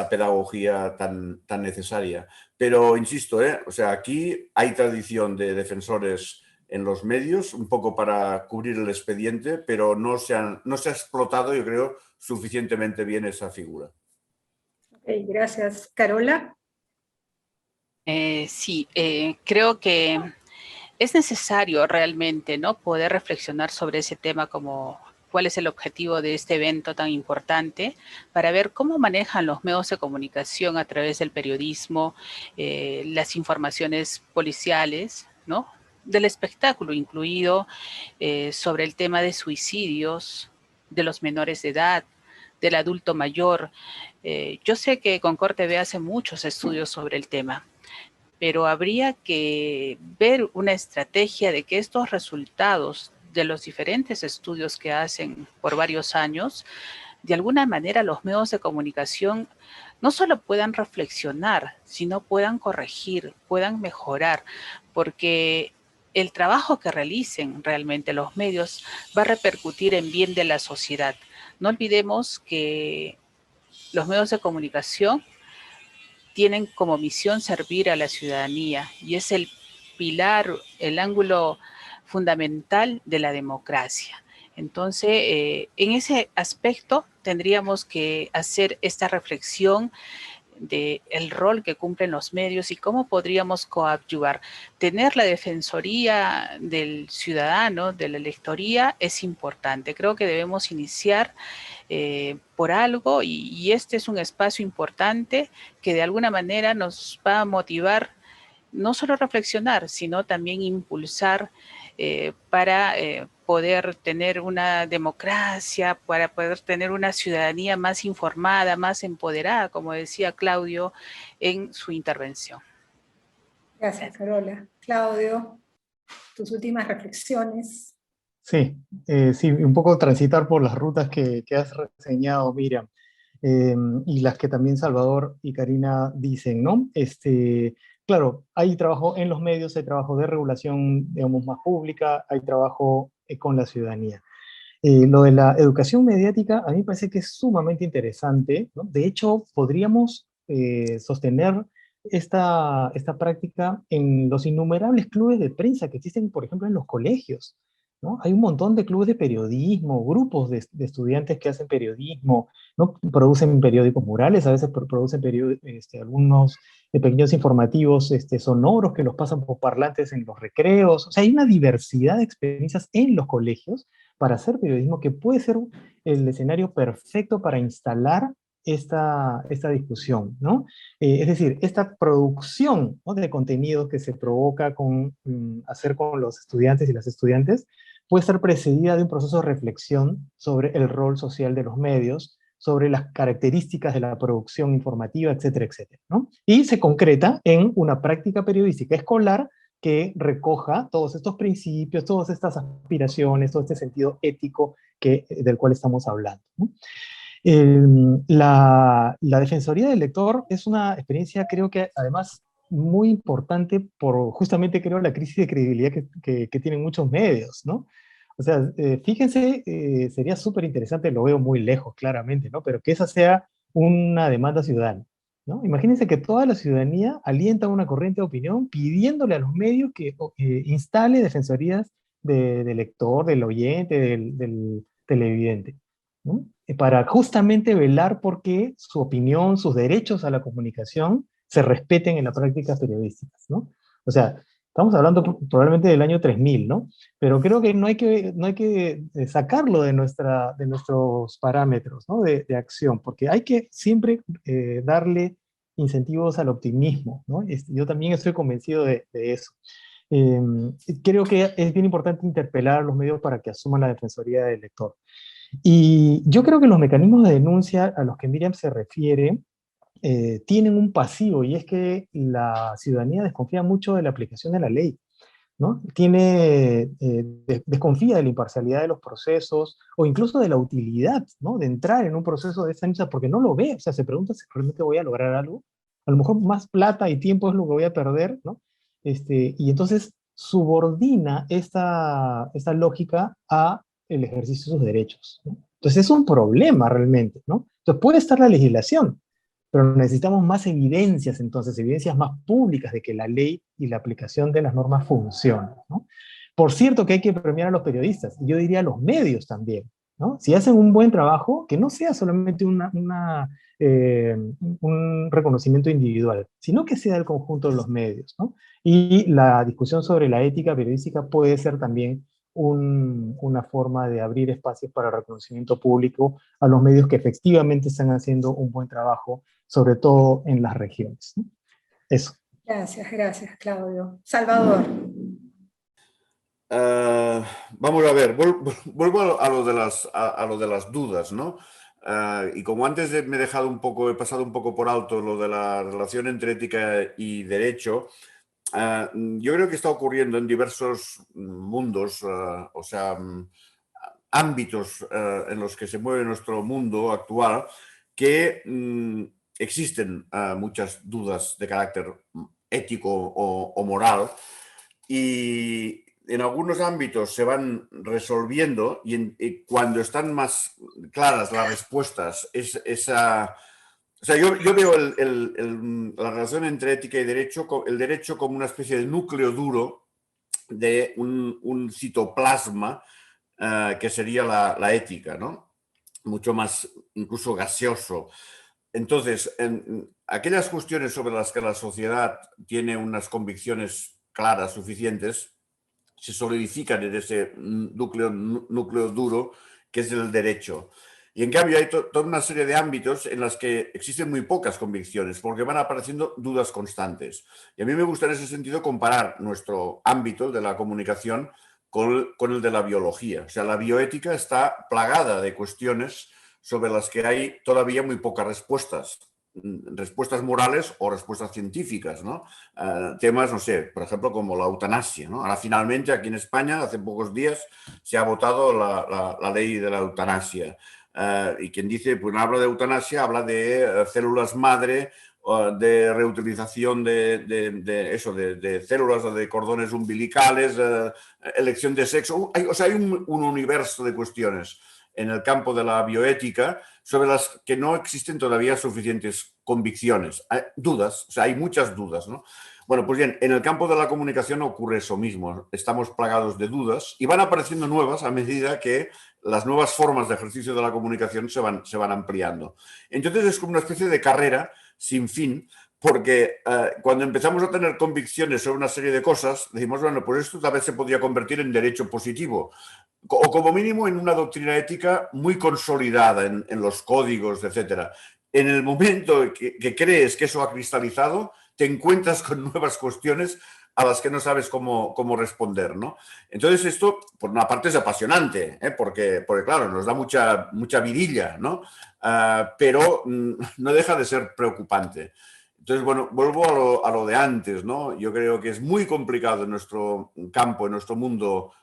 pedagogía tan necesaria. Pero insisto, o sea, aquí hay tradición de defensores en los medios, un poco para cubrir el expediente, pero no se ha explotado, yo creo, suficientemente bien esa figura. Okay, gracias. Carola. Sí, creo que es necesario realmente, ¿no?, poder reflexionar sobre ese tema, como cuál es el objetivo de este evento tan importante, para ver cómo manejan los medios de comunicación a través del periodismo, las informaciones policiales, ¿no?, del espectáculo incluido, sobre el tema de suicidios, de los menores de edad, del adulto mayor. Yo sé que Concord TV hace muchos estudios sobre el tema, pero habría que ver una estrategia de que estos resultados de los diferentes estudios que hacen por varios años, de alguna manera los medios de comunicación no solo puedan reflexionar, sino puedan corregir, puedan mejorar, porque el trabajo que realicen realmente los medios va a repercutir en bien de la sociedad. No olvidemos que los medios de comunicación tienen como misión servir a la ciudadanía y es el pilar, el ángulo fundamental de la democracia. Entonces, en ese aspecto tendríamos que hacer esta reflexión del rol que cumplen los medios y cómo podríamos coadyuvar. Tener la defensoría del ciudadano, de la electoría, es importante. Creo que debemos iniciar por algo y este es un espacio importante que de alguna manera nos va a motivar no solo reflexionar, sino también impulsar para poder tener una democracia, para poder tener una ciudadanía más informada, más empoderada, como decía Claudio en su intervención. Gracias, Carola. Claudio, tus últimas reflexiones. Sí, sí, un poco transitar por las rutas que has reseñado, Miriam. y las que también Salvador y Karina dicen, ¿no? Claro, hay trabajo en los medios, hay trabajo de regulación, digamos, más pública, hay trabajo con la ciudadanía. Lo de la educación mediática a mí me parece que es sumamente interesante, ¿no? De hecho, podríamos sostener esta práctica en los innumerables clubes de prensa que existen, por ejemplo, en los colegios, ¿no? Hay un montón de clubes de periodismo, grupos de estudiantes que hacen periodismo, ¿no? Producen periódicos murales, a veces producen algunos pequeños informativos sonoros que los pasan por parlantes en los recreos. O sea, hay una diversidad de experiencias en los colegios para hacer periodismo que puede ser el escenario perfecto para instalar esta discusión, ¿no? Es decir, esta producción, ¿no?, de contenidos que se provoca hacer con los estudiantes y las estudiantes puede ser precedida de un proceso de reflexión sobre el rol social de los medios, sobre las características de la producción informativa, etcétera, etcétera, ¿no? Y se concreta en una práctica periodística escolar que recoja todos estos principios, todas estas aspiraciones, todo este sentido ético del cual estamos hablando, ¿no? La Defensoría del Lector es una experiencia, creo que además muy importante por justamente, creo, la crisis de credibilidad que tienen muchos medios, ¿no? O sea, fíjense, sería súper interesante, lo veo muy lejos claramente, ¿no? Pero que esa sea una demanda ciudadana, ¿no? Imagínense que toda la ciudadanía alienta una corriente de opinión pidiéndole a los medios que instale defensorías del lector, del oyente, del televidente, ¿no? Para justamente velar porque su opinión, sus derechos a la comunicación se respeten en las prácticas periodísticas, ¿no? O sea, estamos hablando probablemente del año 3000, ¿no? Pero creo que no hay que sacarlo de nuestros parámetros, ¿no?, de acción, porque hay que siempre darle incentivos al optimismo, ¿no? Yo también estoy convencido de eso. Creo que es bien importante interpelar a los medios para que asuman la defensoría del lector. Y yo creo que los mecanismos de denuncia a los que Miriam se refiere tienen un pasivo, y es que la ciudadanía desconfía mucho de la aplicación de la ley, ¿no? Desconfía de la imparcialidad de los procesos, o incluso de la utilidad, ¿no?, de entrar en un proceso de esta índole, porque no lo ve. O sea, se pregunta si realmente voy a lograr algo. A lo mejor más plata y tiempo es lo que voy a perder, ¿no? Y entonces subordina esta lógica a el ejercicio de sus derechos, ¿no? Entonces es un problema realmente, ¿no? Entonces puede estar la legislación, pero necesitamos más evidencias, entonces, evidencias más públicas de que la ley y la aplicación de las normas funcionan, ¿no? Por cierto que hay que premiar a los periodistas, y yo diría a los medios también, ¿no? Si hacen un buen trabajo, que no sea solamente un reconocimiento individual, sino que sea el conjunto de los medios, ¿no? Y la discusión sobre la ética periodística puede ser también una forma de abrir espacios para reconocimiento público a los medios que efectivamente están haciendo un buen trabajo, sobre todo en las regiones, ¿no? Eso. Gracias, Claudio. Salvador. Vamos a ver, vuelvo a lo de las dudas, ¿no? Y como antes me he pasado un poco por alto lo de la relación entre ética y derecho, yo creo que está ocurriendo en diversos mundos, o sea, ámbitos en los que se mueve nuestro mundo actual, que existen muchas dudas de carácter ético o moral, y en algunos ámbitos se van resolviendo, y cuando están más claras las respuestas, o sea, yo veo la relación entre ética y derecho, el derecho como una especie de núcleo duro de un citoplasma que sería la ética, ¿no? Mucho más incluso gaseoso. Entonces, en aquellas cuestiones sobre las que la sociedad tiene unas convicciones claras, suficientes, se solidifican en ese núcleo duro que es el derecho. Y en cambio hay toda una serie de ámbitos en los que existen muy pocas convicciones, porque van apareciendo dudas constantes. Y a mí me gusta en ese sentido comparar nuestro ámbito de la comunicación con el de la biología. O sea, la bioética está plagada de cuestiones sobre las que hay todavía muy pocas respuestas morales o respuestas científicas, ¿no? Temas, no sé, por ejemplo, como la eutanasia, ¿no? Ahora finalmente aquí en España, hace pocos días, se ha votado la ley de la eutanasia. Y quien dice, pues no habla de eutanasia, habla de células madre, de reutilización de células o de cordones umbilicales, elección de sexo. O sea, hay un universo de cuestiones en el campo de la bioética sobre las que no existen todavía suficientes convicciones. Hay dudas, o sea, hay muchas dudas, ¿no? Bueno, pues bien, en el campo de la comunicación ocurre eso mismo. Estamos plagados de dudas y van apareciendo nuevas a medida que las nuevas formas de ejercicio de la comunicación se van ampliando. Entonces es como una especie de carrera sin fin, porque cuando empezamos a tener convicciones sobre una serie de cosas, decimos, bueno, pues esto tal vez se podría convertir en derecho positivo, o como mínimo en una doctrina ética muy consolidada en los códigos, etcétera. En el momento que crees que eso ha cristalizado, te encuentras con nuevas cuestiones a las que no sabes cómo responder, ¿no? Entonces esto, por una parte, es apasionante, porque claro, nos da mucha vidilla, ¿no? Pero no deja de ser preocupante. Entonces, bueno, vuelvo a lo de antes, ¿no? Yo creo que es muy complicado en nuestro campo, en nuestro mundo,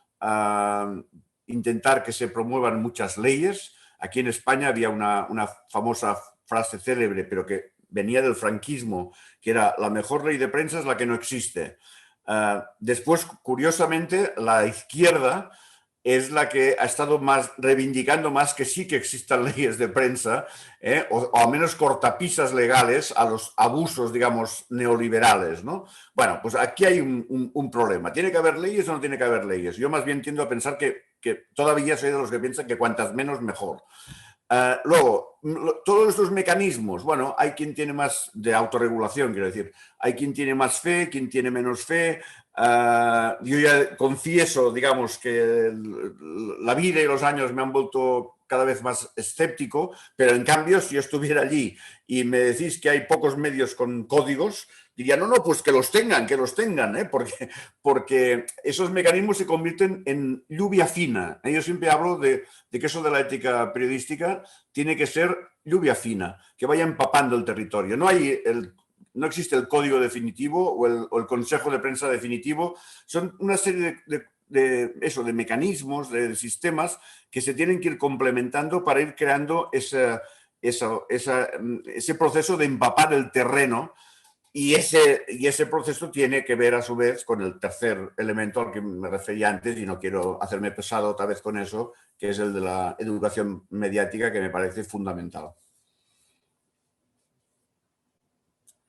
intentar que se promuevan muchas leyes. Aquí en España había una famosa frase célebre, pero que venía del franquismo, que era: la mejor ley de prensa es la que no existe. Después, curiosamente, la izquierda es la que ha estado reivindicando más que sí que existan leyes de prensa, o al menos cortapisas legales a los abusos, digamos, neoliberales, ¿no? Bueno, pues aquí hay un problema. ¿Tiene que haber leyes o no tiene que haber leyes? Yo más bien tiendo a pensar que todavía soy de los que piensan que cuantas menos mejor. Luego, todos estos mecanismos, bueno, hay quien tiene más de autorregulación, quiero decir, hay quien tiene más fe, quien tiene menos fe. Yo ya confieso, digamos, que la vida y los años me han vuelto cada vez más escéptico, pero en cambio, si yo estuviera allí y me decís que hay pocos medios con códigos, diría, no, pues que los tengan, porque esos mecanismos se convierten en lluvia fina. Yo siempre hablo de que eso de la ética periodística tiene que ser lluvia fina, que vaya empapando el territorio. No existe el código definitivo o el consejo de prensa definitivo. Son una serie de mecanismos, de sistemas que se tienen que ir complementando para ir creando ese proceso de empapar el terreno. Y ese proceso tiene que ver a su vez con el tercer elemento al que me refería antes, y no quiero hacerme pesado otra vez con eso, que es el de la educación mediática, que me parece fundamental.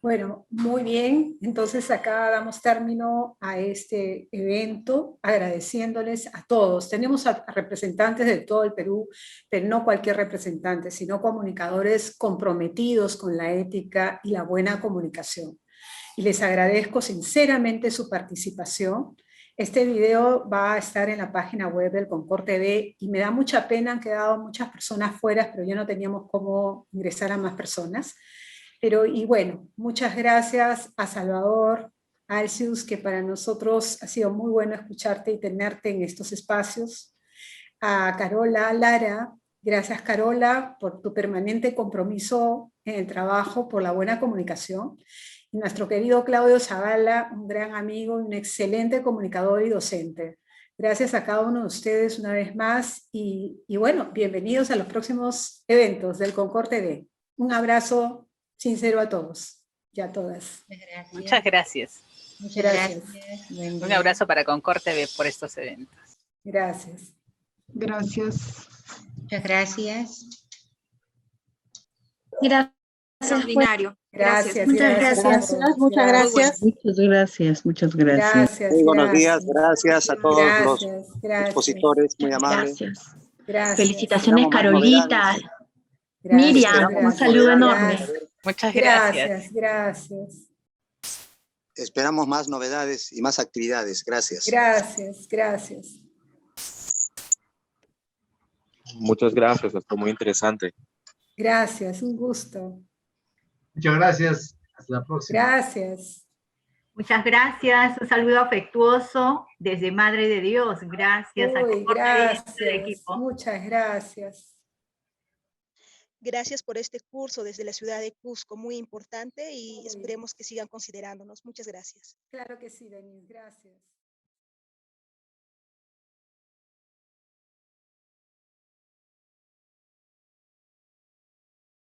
Bueno, muy bien. Entonces acá damos término a este evento agradeciéndoles a todos. Tenemos a representantes de todo el Perú, pero no cualquier representante, sino comunicadores comprometidos con la ética y la buena comunicación. Y les agradezco sinceramente su participación. Este video va a estar en la página web del Concord TV y me da mucha pena, han quedado muchas personas fuera, pero ya no teníamos cómo ingresar a más personas. Y bueno, muchas gracias a Salvador, a Alcius, que para nosotros ha sido muy bueno escucharte y tenerte en estos espacios. A Carola Lara, gracias Carola por tu permanente compromiso en el trabajo, por la buena comunicación. Y nuestro querido Claudio Zavala, un gran amigo, un excelente comunicador y docente. Gracias a cada uno de ustedes una vez más y bueno, bienvenidos a los próximos eventos del Concord TV. Un abrazo sincero a todos y a todas. Muchas gracias. Muchas Gracias. gracias. Un abrazo para Concord TV por estos eventos. Gracias. Gracias. Muchas gracias. Gracias. Extraordinario. Gracias. Muchas gracias. Muchas gracias. Muchas gracias, muchas gracias. Gracias. Muy buenos días, gracias a todos los expositores, muy amables. Gracias. Gracias. Felicitaciones, Esperamos más Carolita. novedades. Miriam, Esperamos un más saludo novedades. enorme. Muchas gracias. Gracias. Gracias. Esperamos más novedades y más actividades. Gracias. Gracias. Gracias. Muchas gracias, esto muy interesante. Gracias. Un gusto. Muchas gracias. Hasta la próxima. Gracias. Muchas gracias. Un saludo afectuoso desde Madre de Dios. Gracias a Uy, Concord TV y a todo el gracias. equipo. Muchas gracias. Gracias por este curso desde la ciudad de Cusco, muy importante, y esperemos que sigan considerándonos. Muchas gracias. Claro que sí, Denise. Gracias.